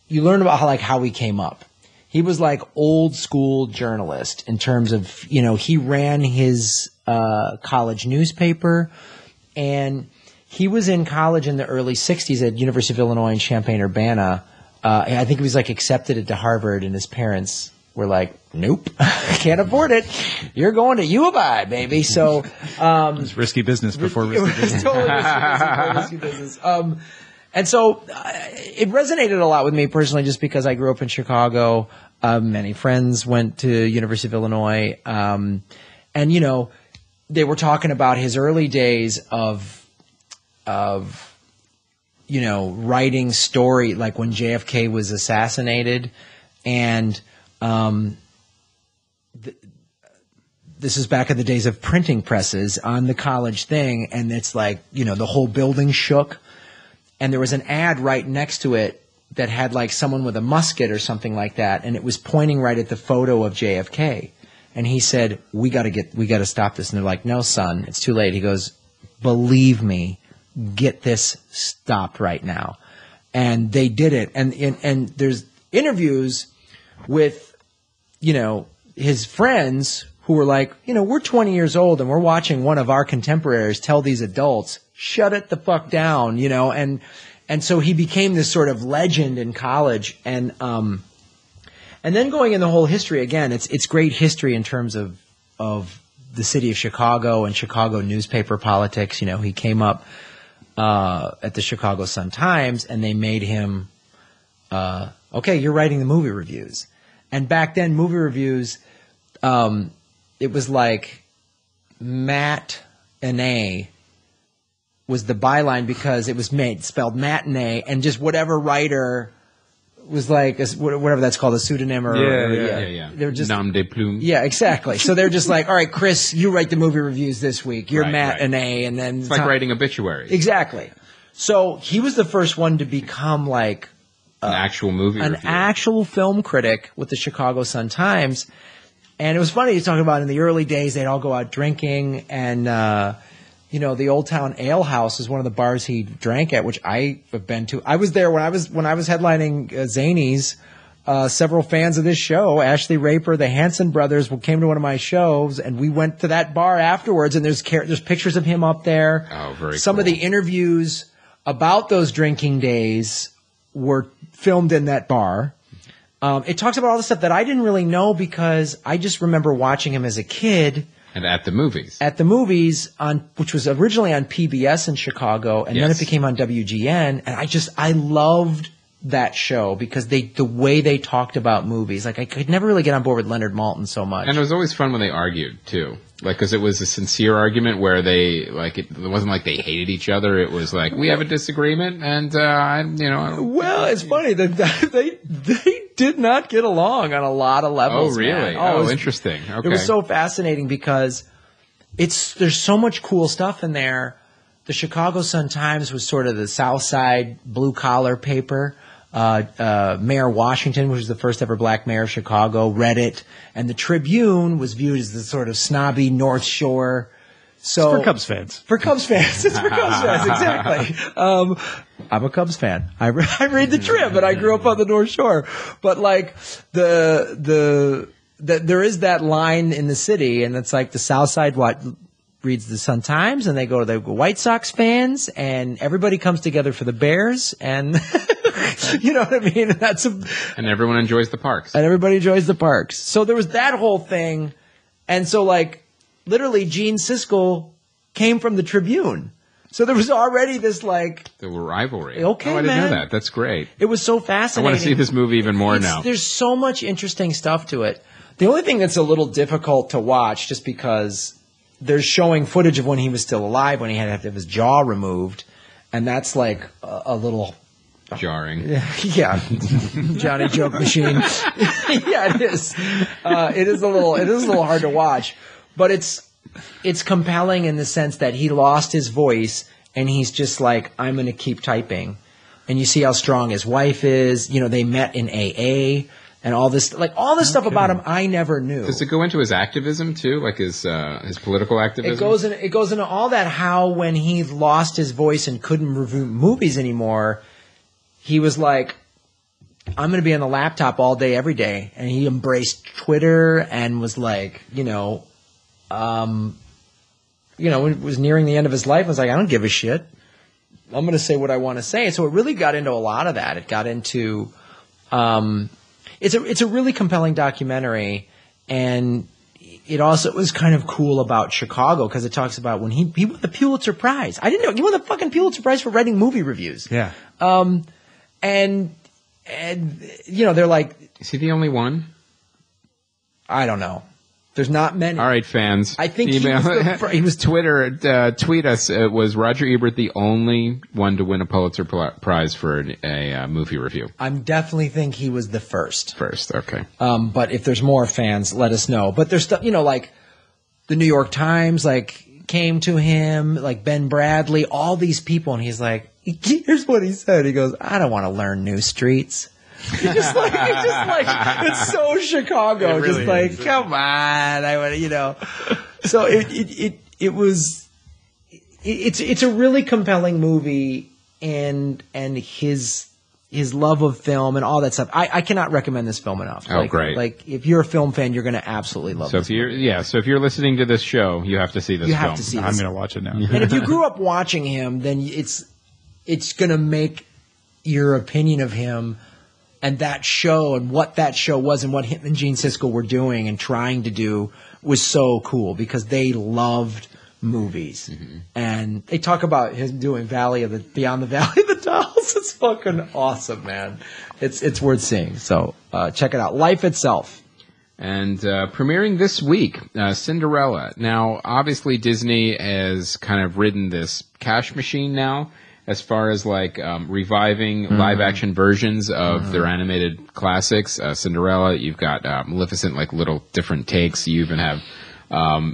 you learn about how he came up. He was like old school journalist in terms of, he ran his college newspaper, and he was in college in the early 60s at University of Illinois in Champaign-Urbana. I think he was accepted into Harvard, and his parents were like, nope, can't afford it. You're going to U of I, baby. So it was risky business before risky business. It was totally risky business. And so it resonated a lot with me personally, just because I grew up in Chicago. Many friends went to University of Illinois. And, you know, they were talking about his early days of, you know, writing story, like when JFK was assassinated. And this is back in the days of printing presses on the college thing. And it's like, you know, the whole building shook. And there was an ad right next to it that had like someone with a musket or something like that. And it was pointing right at the photo of JFK. And he said, we got to stop this. And they're like, no, son, it's too late. He goes, believe me, get this stopped right now. And they did it. And there's interviews with, you know, his friends who were like, you know, we're 20 years old and we're watching one of our contemporaries tell these adults, shut it the fuck down, you know, and so he became this sort of legend in college. And then going in the whole history again, it's great history in terms of the city of Chicago and Chicago newspaper politics. You know, he came up at the Chicago Sun-Times and they made him, okay, you're writing the movie reviews. And back then, movie reviews, it was like matinee was the byline because it was spelled matinee, and just whatever writer was like, whatever that's called, a pseudonym or yeah. They're just nom de plume. Yeah, exactly. So they're just like, all right, Chris, you write the movie reviews this week. You're matinee, and then it's like writing obituaries. Exactly. So he was the first one to become like an actual movie reviewer. Actual film critic with the Chicago Sun-Times. And it was funny to talk about in the early days, they'd all go out drinking, and you know, the Old Town Ale House is one of the bars he drank at, which I have been to. I was there when I was headlining Zanies. Several fans of this show, Ashley Raper, the Hanson brothers, came to one of my shows, and we went to that bar afterwards. And there's pictures of him up there. Oh, very cool. Some of the interviews about those drinking days were filmed in that bar. It talks about all the stuff that I didn't really know because I just remember watching him as a kid. And at the movies. At the movies, which was originally on PBS in Chicago, and then it became on WGN. And I loved that show because the way they talked about movies. Like, I could never really get on board with Leonard Maltin so much. And it was always fun when they argued, too. Like, because it was a sincere argument where they, like, it wasn't like they hated each other. It was like, we have a disagreement, and, you know. Well, it's funny that they did not get along on a lot of levels. Oh, really? Man. Oh, interesting. Okay. It was so fascinating because there's so much cool stuff in there. The Chicago Sun-Times was sort of the South Side blue-collar paper. Mayor Washington, which was the first ever black mayor of Chicago, read it. And the Tribune was viewed as the sort of snobby North Shore. So, it's for Cubs fans. For Cubs fans. It's for Cubs fans, exactly. I'm a Cubs fan. I read the Trib, and I grew up on the North Shore. But like there is that line in the city, and it's like the South Side reads the Sun-Times, and they go to the White Sox fans, and everybody comes together for the Bears, and you know what I mean? And everyone enjoys the parks. And everybody enjoys the parks. So there was that whole thing, and so like literally Gene Siskel came from the Tribune. So there was already this like the rivalry. Okay, I didn't know that. That's great. It was so fascinating. I want to see this movie even more now. There's so much interesting stuff to it. The only thing that's a little difficult to watch, just because they're showing footage of when he was still alive, when he had to have his jaw removed, and that's like a little jarring. Yeah, Johnny Joke Machine. Yeah, it is. It is a little hard to watch, but it's compelling in the sense that he lost his voice, and he's just like, I'm going to keep typing, and you see how strong his wife is. You know, they met in AA. And all this stuff about him, I never knew. Does it go into his activism too, like his political activism? It goes into all that. How when he lost his voice and couldn't review movies anymore, he was like, "I'm going to be on the laptop all day, every day," and he embraced Twitter and was like, when it was nearing the end of his life, I was like, I don't give a shit. I'm going to say what I want to say. And so it really got into a lot of that. It got into. It's a really compelling documentary, and it also was kind of cool about Chicago because it talks about when he won the Pulitzer Prize. I didn't know he won the fucking Pulitzer Prize for writing movie reviews. Yeah. And they're like, is he the only one? I don't know. There's not many. All right, fans. I think he was Twitter. Tweet us. Was Roger Ebert the only one to win a Pulitzer Prize for a movie review? I definitely think he was the first. First, okay. But if there's more fans, let us know. But there's stuff, like the New York Times, came to him, like Ben Bradley, all these people, and he's like, here's what he said. He goes, I don't want to learn new streets. It's so Chicago. It really is. Come on, So it's a really compelling movie, and his love of film and all that stuff. I cannot recommend this film enough. Oh, great! If you're a film fan, you're going to absolutely love it. So if you're listening to this show, you have to see this film. You have to see this. I'm going to watch it now. And if you grew up watching him, then it's going to make your opinion of him and that show and what that show was and what him and Gene Siskel were doing and trying to do was so cool because they loved movies. Mm-hmm. And they talk about him doing Beyond the Valley of the Dolls. It's fucking awesome, man. It's worth seeing. So check it out. Life Itself. And premiering this week, Cinderella. Now, obviously, Disney has kind of ridden this cash machine now, as far as reviving live-action versions of their animated classics. Cinderella, you've got Maleficent, little different takes. You even have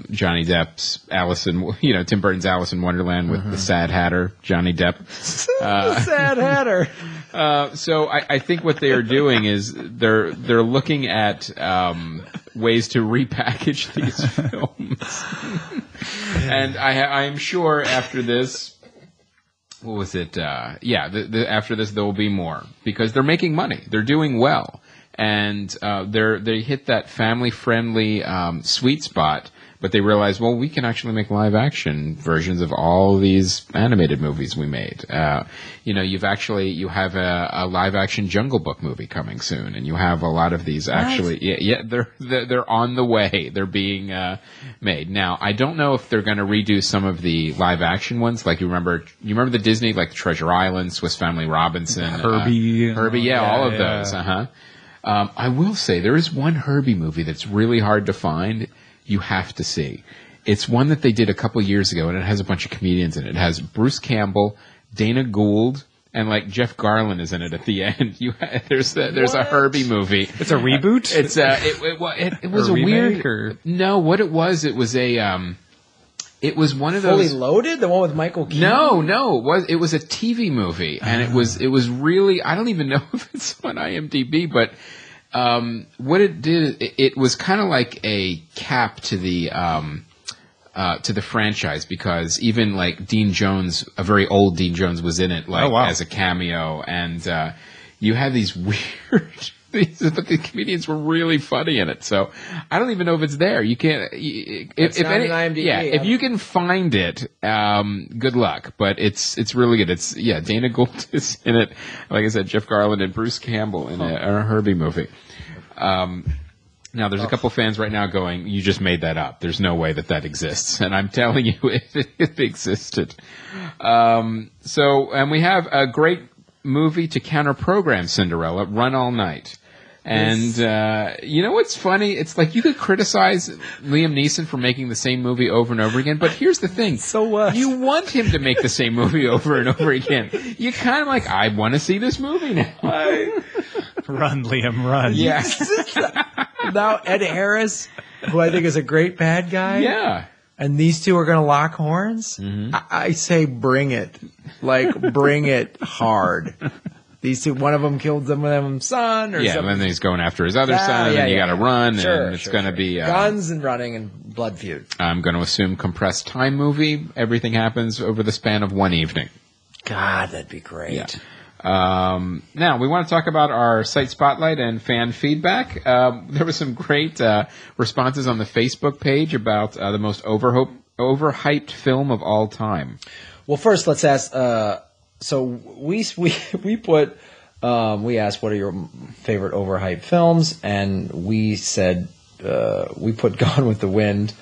Johnny Depp's Tim Burton's Alice in Wonderland with the Sad Hatter, Johnny Depp. The Sad Hatter. So I think what they are doing is they're looking at ways to repackage these films. And I'm sure after this, what was it? After this, there will be more because they're making money. They're doing well, and they hit that family-friendly sweet spot. But they realized, well, we can actually make live-action versions of all these animated movies we made. You have a live-action Jungle Book movie coming soon, and you have a lot of these actually. Yeah, they're on the way. They're being made now. I don't know if they're going to redo some of the live-action ones. Like you remember the Disney, like Treasure Island, Swiss Family Robinson, Herbie, all of those. I will say there is one Herbie movie that's really hard to find. You have to see. It's one that they did a couple years ago, and it has a bunch of comedians in it. It has Bruce Campbell, Dana Gould, and Jeff Garlin is in it at the end. There's a Herbie movie. It's a reboot. It's it was a weird. No, what it was it was one of those. Fully Loaded, the one with Michael Keaton. No, it was a TV movie, and it was really. I don't even know if it's on IMDb, but. What it did, it was kind of like a cap to the franchise because even Dean Jones, a very old Dean Jones, was in it as a cameo, and you had these weird. But the comedians were really funny in it, so I don't even know if it's there. You can't. If you can find it, good luck. But it's really good. Dana Gould is in it. Like I said, Jeff Garland and Bruce Campbell in a Herbie movie. Now there's a couple fans right now going, "You just made that up. There's no way that exists." And I'm telling you, it existed. And we have a great movie to counter-program Cinderella, Run All Night. And you know what's funny? It's you could criticize Liam Neeson for making the same movie over and over again, but here's the thing. So what? You want him to make the same movie over and over again. You kind of I want to see this movie now. Run, Liam, run. Yes. Now Ed Harris, who I think is a great bad guy. Yeah. And these two are going to lock horns? Mm-hmm. I say bring it. Bring it hard. These two, one of them killed some of them's son or something. And then he's going after his other son, and then you got to run, and it's going to be... guns and running and blood feud. I'm going to assume compressed time movie. Everything happens over the span of one evening. God, that'd be great. Yeah. Now, we want to talk about our site spotlight and fan feedback. There was some great responses on the Facebook page about the most overhyped film of all time. Well, first, let's ask... So we asked what are your favorite overhyped films, and we said we put Gone with the Wind.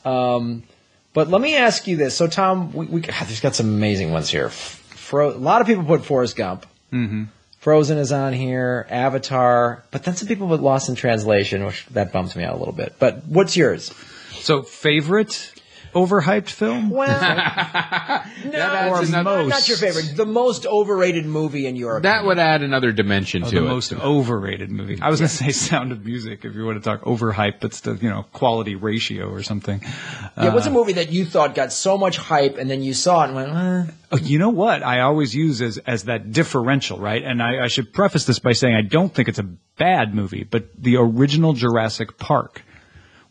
But let me ask you this. So, Tom, there's got some amazing ones here. A lot of people put Forrest Gump. Mm-hmm. Frozen is on here. Avatar. But then some people put Lost in Translation, which that bums me out a little bit. But what's yours? So, favorite overhyped film? Well, not your favorite. The most overrated movie in your opinion. That would add another dimension to it. The most overrated movie. I was going to say Sound of Music if you want to talk overhyped, but still, quality ratio or something. Yeah, what's a movie that you thought got so much hype and then you saw it and went, Oh, you know what? I always use as that differential, right? And I should preface this by saying I don't think it's a bad movie, but the original Jurassic Park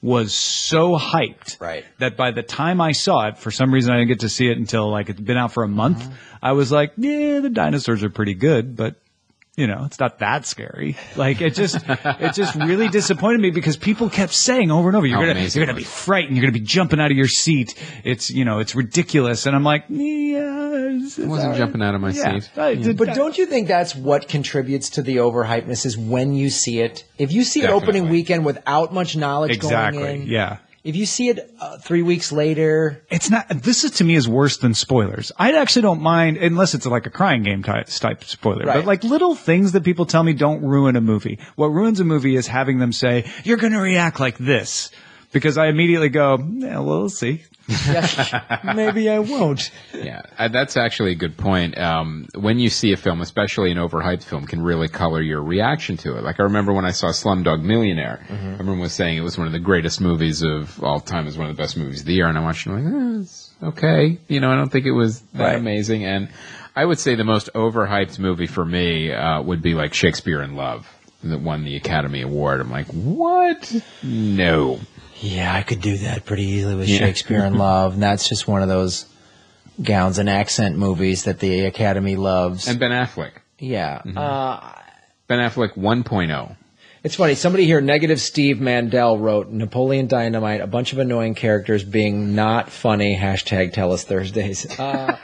was so hyped that by the time I saw it, for some reason I didn't get to see it until it'd been out for a month. I was like, yeah, the dinosaurs are pretty good, but it's not that scary. It just really disappointed me because people kept saying over and over, you're gonna be frightened, you're gonna be jumping out of your seat. It's ridiculous, and I'm like, I wasn't jumping out of my seat. But don't you think that's what contributes to the overhypeness is when you see it? If you see it opening weekend without much knowledge going in, yeah. If you see it 3 weeks later, it's not. This to me is worse than spoilers. I actually don't mind unless it's like a crying game type spoiler. Right. But little things that people tell me don't ruin a movie. What ruins a movie is having them say you're going to react like this, because I immediately go, yeah, well, we'll see. Maybe I won't. Yeah, that's actually a good point. When you see a film, especially an overhyped film, can really color your reaction to it. I remember when I saw Slumdog Millionaire, everyone was saying it was one of the greatest movies of all time. It was one of the best movies of the year, and I watched it and like, it's okay. I don't think it was that amazing. And I would say the most overhyped movie for me would be Shakespeare in Love, that won the Academy Award. I'm like, what? No. Yeah, I could do that pretty easily with Shakespeare in Love, and that's just one of those gowns and accent movies that the Academy loves. And Ben Affleck. Yeah. Ben Affleck 1.0. It's funny. Somebody here, Negative Steve Mandel, wrote Napoleon Dynamite, a bunch of annoying characters being not funny, # Tell Us Thursdays. There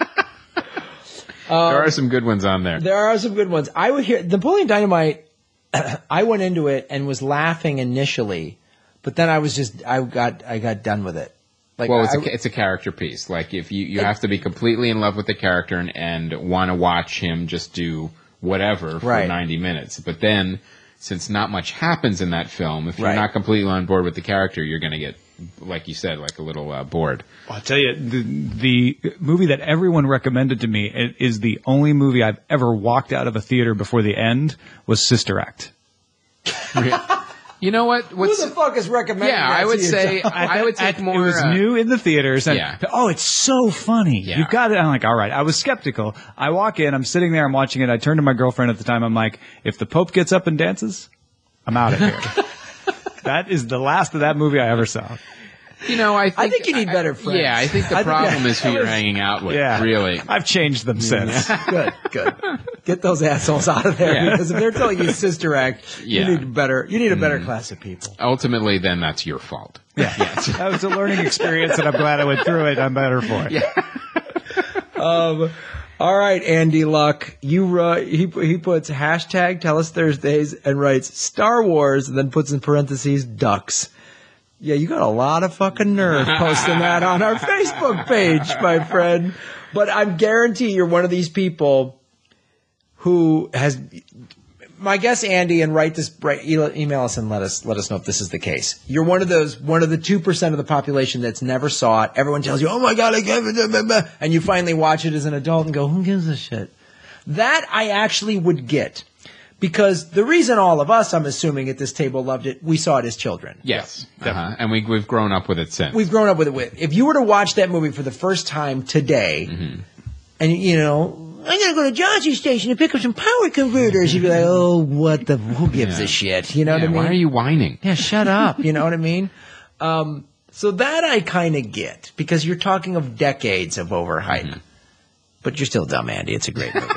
are some good ones on there. There are some good ones. I would hear Napoleon Dynamite, I went into it and was laughing initially. But then I got done with it. It's a character piece. If you have to be completely in love with the character and want to watch him just do whatever for 90 minutes. But then, since not much happens in that film, if you're not completely on board with the character, you're going to get, like you said, a little bored. I'll tell you, the movie that everyone recommended to me is the only movie I've ever walked out of a theater before the end was Sister Act. You know what? Who the fuck is recommending that I would say I would take more. It was new in the theaters. And, it's so funny. Yeah. You've got it. I'm like, all right. I was skeptical. I walk in. I'm sitting there. I'm watching it. I turn to my girlfriend at the time. I'm like, if the Pope gets up and dances, I'm out of here. That is the last of that movie I ever saw. I think you need better friends. Yeah, I think the problem is who you're hanging out with, really. I've changed them since. Good. Get those assholes out of there, because if they're telling you Sister Act, you need a better class of people. Ultimately, then that's your fault. Yeah. That was a learning experience, and I'm glad I went through it. I'm better for it. Yeah. All right, Andy Luck. He puts # Tell Us Thursdays and writes Star Wars, and then puts in parentheses ducks. Yeah, you got a lot of fucking nerve posting that on our Facebook page, my friend. But I guarantee you're one of these people who has. My guess, Andy, and email us and let us know if this is the case. You're one of the 2% of the population that's never saw it. Everyone tells you, "Oh my God, I can't," and you finally watch it as an adult and go, "Who gives a shit?" That I actually would get. Because the reason all of us, I'm assuming, at this table loved it, we saw it as children. Yes. And we've grown up with it since. We've grown up with it. If you were to watch that movie for the first time today, and, I gotta go to Johnson's station to pick up some power converters, you'd be like, oh, who gives a shit? You know what I mean? Why are you whining? Yeah, shut up. You know what I mean? So that I kind of get, because you're talking of decades of overhype. But you're still dumb, Andy. It's a great movie.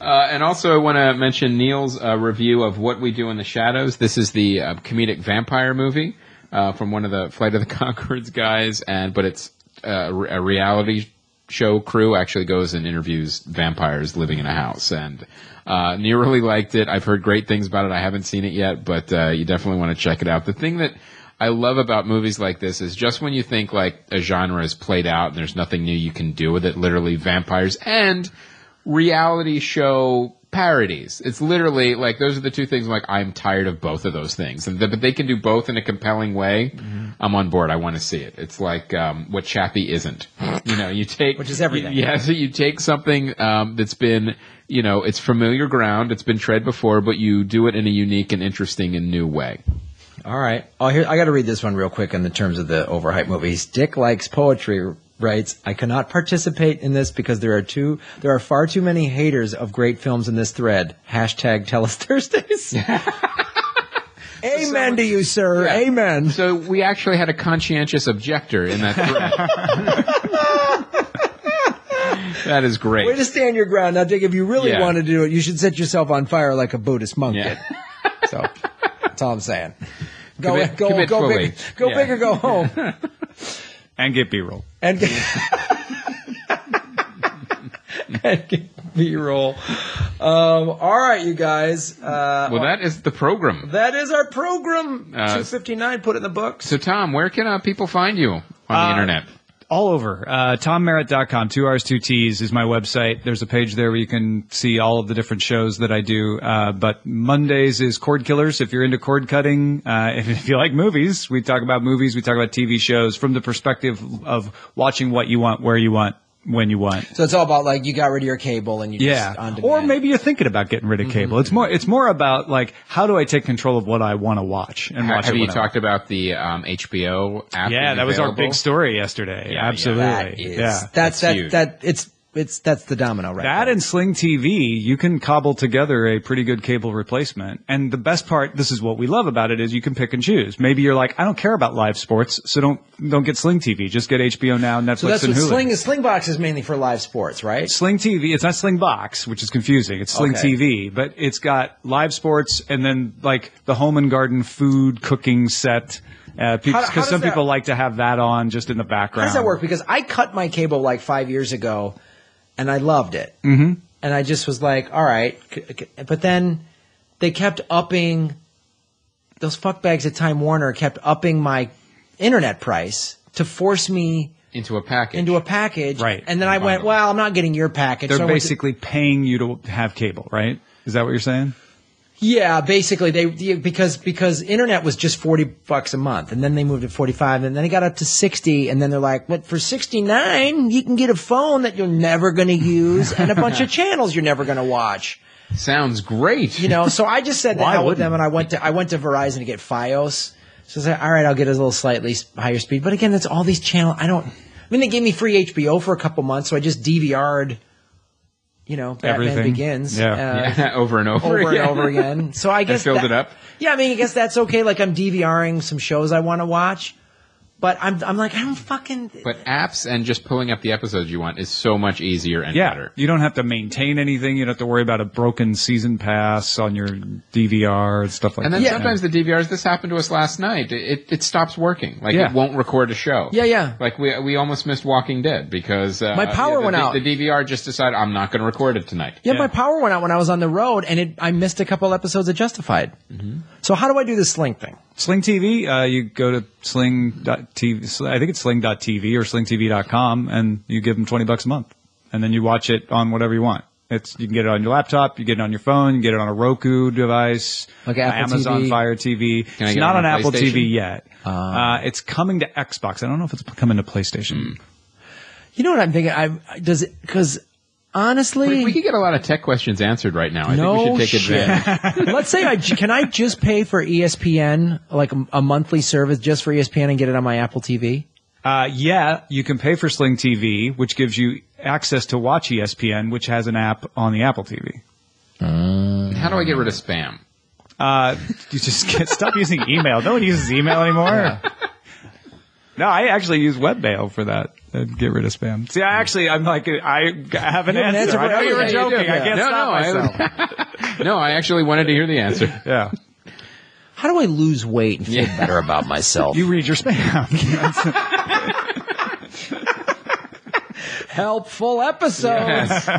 And also I want to mention Neil's review of What We Do in the Shadows. This is the comedic vampire movie from one of the Flight of the Conchords guys, but it's a reality show crew actually goes and interviews vampires living in a house, and Neil really liked it. I've heard great things about it. I haven't seen it yet, but you definitely want to check it out. The thing that I love about movies like this is just when you think like a genre is played out and there's nothing new you can do with it, literally vampires and reality show parodies. It's literally like those are the two things. Like I'm tired of both of those things, but they can do both in a compelling way. I'm on board. I want to see it. It's like what Chappie isn't. You take which is everything. So you take something that's been it's familiar ground. It's been tread before, but you do it in a unique and interesting and new way. All right. I got to read this one real quick in the terms of the overhyped movies. Dick Likes Poetry writes, I cannot participate in this because there are far too many haters of great films in this thread. # Tell Us Thursdays. Amen to you, sir. Yeah. Amen. So we actually had a conscientious objector in that thread. That is great. Way to stand your ground. Now, Dick, if you really want to do it, you should set yourself on fire like a Buddhist monk did. So that's all I'm saying. Go big or go home. And get B-roll. And get B-roll. All right, you guys. That is the program. That is our program. 259. Put it in the books. So, Tom, where can people find you on the internet? All over. TomMerritt.com, 2 R's, 2 T's is my website. There's a page there where you can see all of the different shows that I do. But Mondays is Cord Killers. If you're into cord cutting, if you like movies, we talk about movies, we talk about TV shows from the perspective of watching what you want, where you want, when you want. So it's all about like you got rid of your cable and you just on demand. Or maybe you're thinking about getting rid of cable. It's more about like how do I take control of what I want to watch and watch. Have you talked about the HBO app? Yeah, that was our big story yesterday. Yeah, absolutely. That's huge. That's the domino right That there. and Sling TV, you can cobble together a pretty good cable replacement. And the best part, this is what we love about it, is you can pick and choose. Maybe you're like, I don't care about live sports, so don't get Sling TV. Just get HBO Now, Netflix, and Hulu. So that's what Slingbox is mainly for live sports, right? Sling TV, it's not Slingbox, which is confusing. It's Sling TV, but it's got live sports and then like the home and garden food cooking set. Because some people like to have that on just in the background. How does that work? Because I cut my cable like 5 years ago. And I loved it. Mm-hmm. And I just was like, all right. But then they kept upping, those fuckbags at Time Warner kept upping my internet price to force me into a package. Right. And then I went, well, I'm not getting your package. They're basically paying you to have cable, right? Is that what you're saying? Yeah, basically because internet was just $40 a month, and then they moved to 45, and then they got up to 60, and then they're like, "But for 69, you can get a phone that you're never going to use and a bunch of channels you're never going to watch." Sounds great. So I just said that with them, and I went to Verizon to get Fios. So I said, "All right, I'll get a little slightly higher speed." But again, it's all these channels. They gave me free HBO for a couple months, so I just DVR'd. Batman Everything. Begins. Over and over again. So I guess I filled it up. Yeah, I guess that's okay. Like I'm DVRing some shows I want to watch. But I'm like, I don't fucking... But apps and just pulling up the episodes you want is so much easier and better. You don't have to maintain anything. You don't have to worry about a broken season pass on your DVR and stuff like that. And then sometimes the DVRs, this happened to us last night, it stops working. It won't record a show. Yeah. Like we almost missed Walking Dead because... my power went out. The DVR just decided, I'm not going to record it tonight. Yeah, my power went out when I was on the road, and I missed a couple episodes of Justified. Mm-hmm. So how do I do the Sling thing? Sling TV, you go to sling.tv, I think it's sling.tv or slingtv.com, and you give them $20 a month. And then you watch it on whatever you want. You can get it on your laptop, you get it on your phone, you get it on a Roku device, like Amazon TV. Fire TV. It's not on Apple TV yet. It's coming to Xbox. I don't know if it's coming to PlayStation. You know what I'm thinking? Because honestly, we could get a lot of tech questions answered right now. I think we should take advantage. Let's say can I just pay for ESPN, like a monthly service just for ESPN, and get it on my Apple TV? Yeah, you can pay for Sling TV, which gives you access to watch ESPN, which has an app on the Apple TV. How do I get rid of spam? You just stop using email. No one uses email anymore. No, I actually use webmail for that. Get rid of spam. See, I'm like, I have an answer. I know you were joking. I can't stop myself. No, I actually wanted to hear the answer. Yeah. How do I lose weight and feel better about myself? You read your spam. helpful episodes.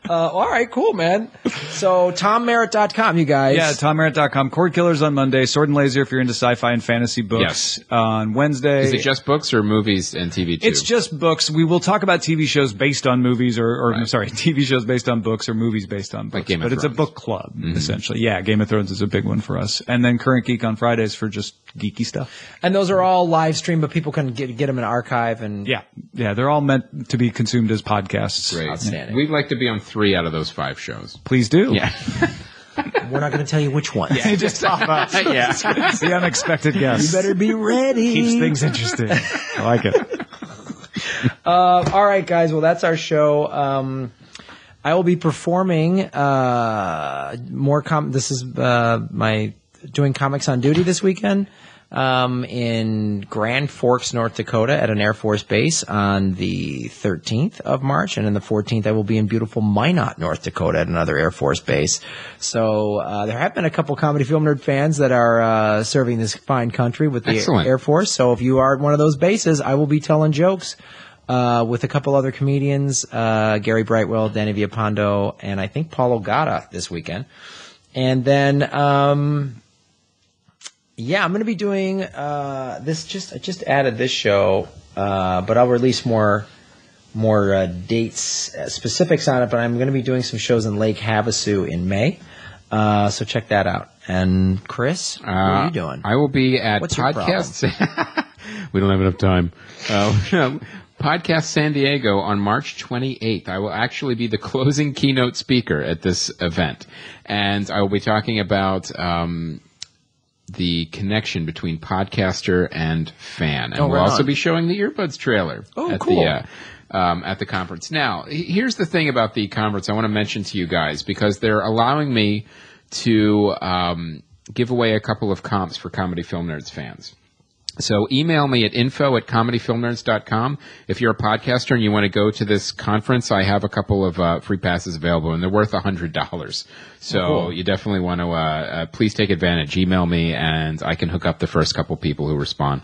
All right, cool, man. So, TomMerritt.com, you guys. Yeah, TomMerritt.com. Cord Killers on Monday. Sword and Laser if you're into sci-fi and fantasy books. On Wednesday. Is it just books or movies and TV too? It's just books. We will talk about TV shows based on movies TV shows based on books or movies based on books. Like Game of Thrones. It's a book club, essentially. Yeah, Game of Thrones is a big one for us. And then Current Geek on Fridays for just geeky stuff. And those are all live stream, but people can get them in archive. And Yeah, they're all meant to be consumed as podcasts. Great. Outstanding. We'd like to be on 3 out of those 5 shows. Please do. Yeah. We're not going to tell you which one. They just pop up. The unexpected guest. You better be ready. Keeps things interesting. I like it. All right, guys. Well, that's our show. I will be performing this is my doing Comics on Duty this weekend in Grand Forks, North Dakota at an Air Force base on the 13th of March. And on the 14th, I will be in beautiful Minot, North Dakota at another Air Force base. So there have been a couple Comedy Film Nerd fans that are serving this fine country with the Air Force. So if you are at one of those bases, I will be telling jokes with a couple other comedians, Gary Brightwell, Danny Villalpando, and I think Paul Ogata this weekend. And then, I'm going to be doing this. I just added this show, but I'll release more dates, specifics on it. But I'm going to be doing some shows in Lake Havasu in May. So check that out. And Chris, what are you doing? I will be at What's Podcasts. We don't have enough time. Podcast San Diego on March 28th. I will actually be the closing keynote speaker at this event. And I will be talking about the connection between podcaster and fan. And we'll also be showing the Earbuds trailer at the conference. Now, here's the thing about the conference I want to mention to you guys, because they're allowing me to give away a couple of comps for Comedy Film Nerds fans. So email me at info@comedyfilmnerds.com. If you're a podcaster and you want to go to this conference, I have a couple of free passes available, and they're worth $100. So you definitely want to please take advantage. Email me, and I can hook up the first couple people who respond.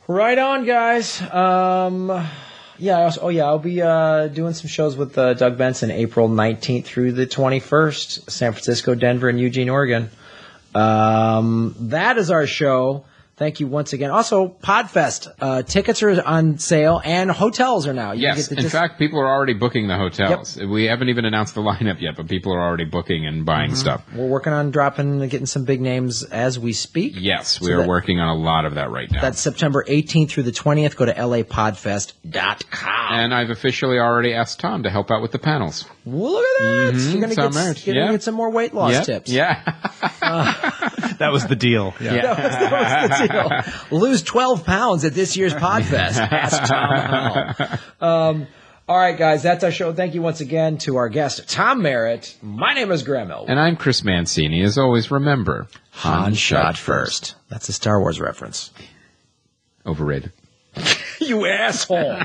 Right on, guys. I'll be doing some shows with Doug Benson April 19th through the 21st, San Francisco, Denver, and Eugene, Oregon. That is our show. Thank you once again. Also, Podfest. Tickets are on sale, and hotels are now. In fact, people are already booking the hotels. Yep. We haven't even announced the lineup yet, but people are already booking and buying stuff. We're working on getting some big names as we speak. Yes, we are working on a lot of that right now. That's September 18th through the 20th. Go to lapodfest.com. And I've officially already asked Tom to help out with the panels. Well, look at that. You're going to get some more weight loss tips. Yeah. That was the deal. Yeah. That was the deal. Lose 12 pounds at this year's Podfest. Ask Tom how. All right, guys, that's our show. Thank you once again to our guest, Tom Merritt. My name is Graham Elwood. And I'm Chris Mancini. As always, remember, Han shot first. That's a Star Wars reference. Overrated. You asshole.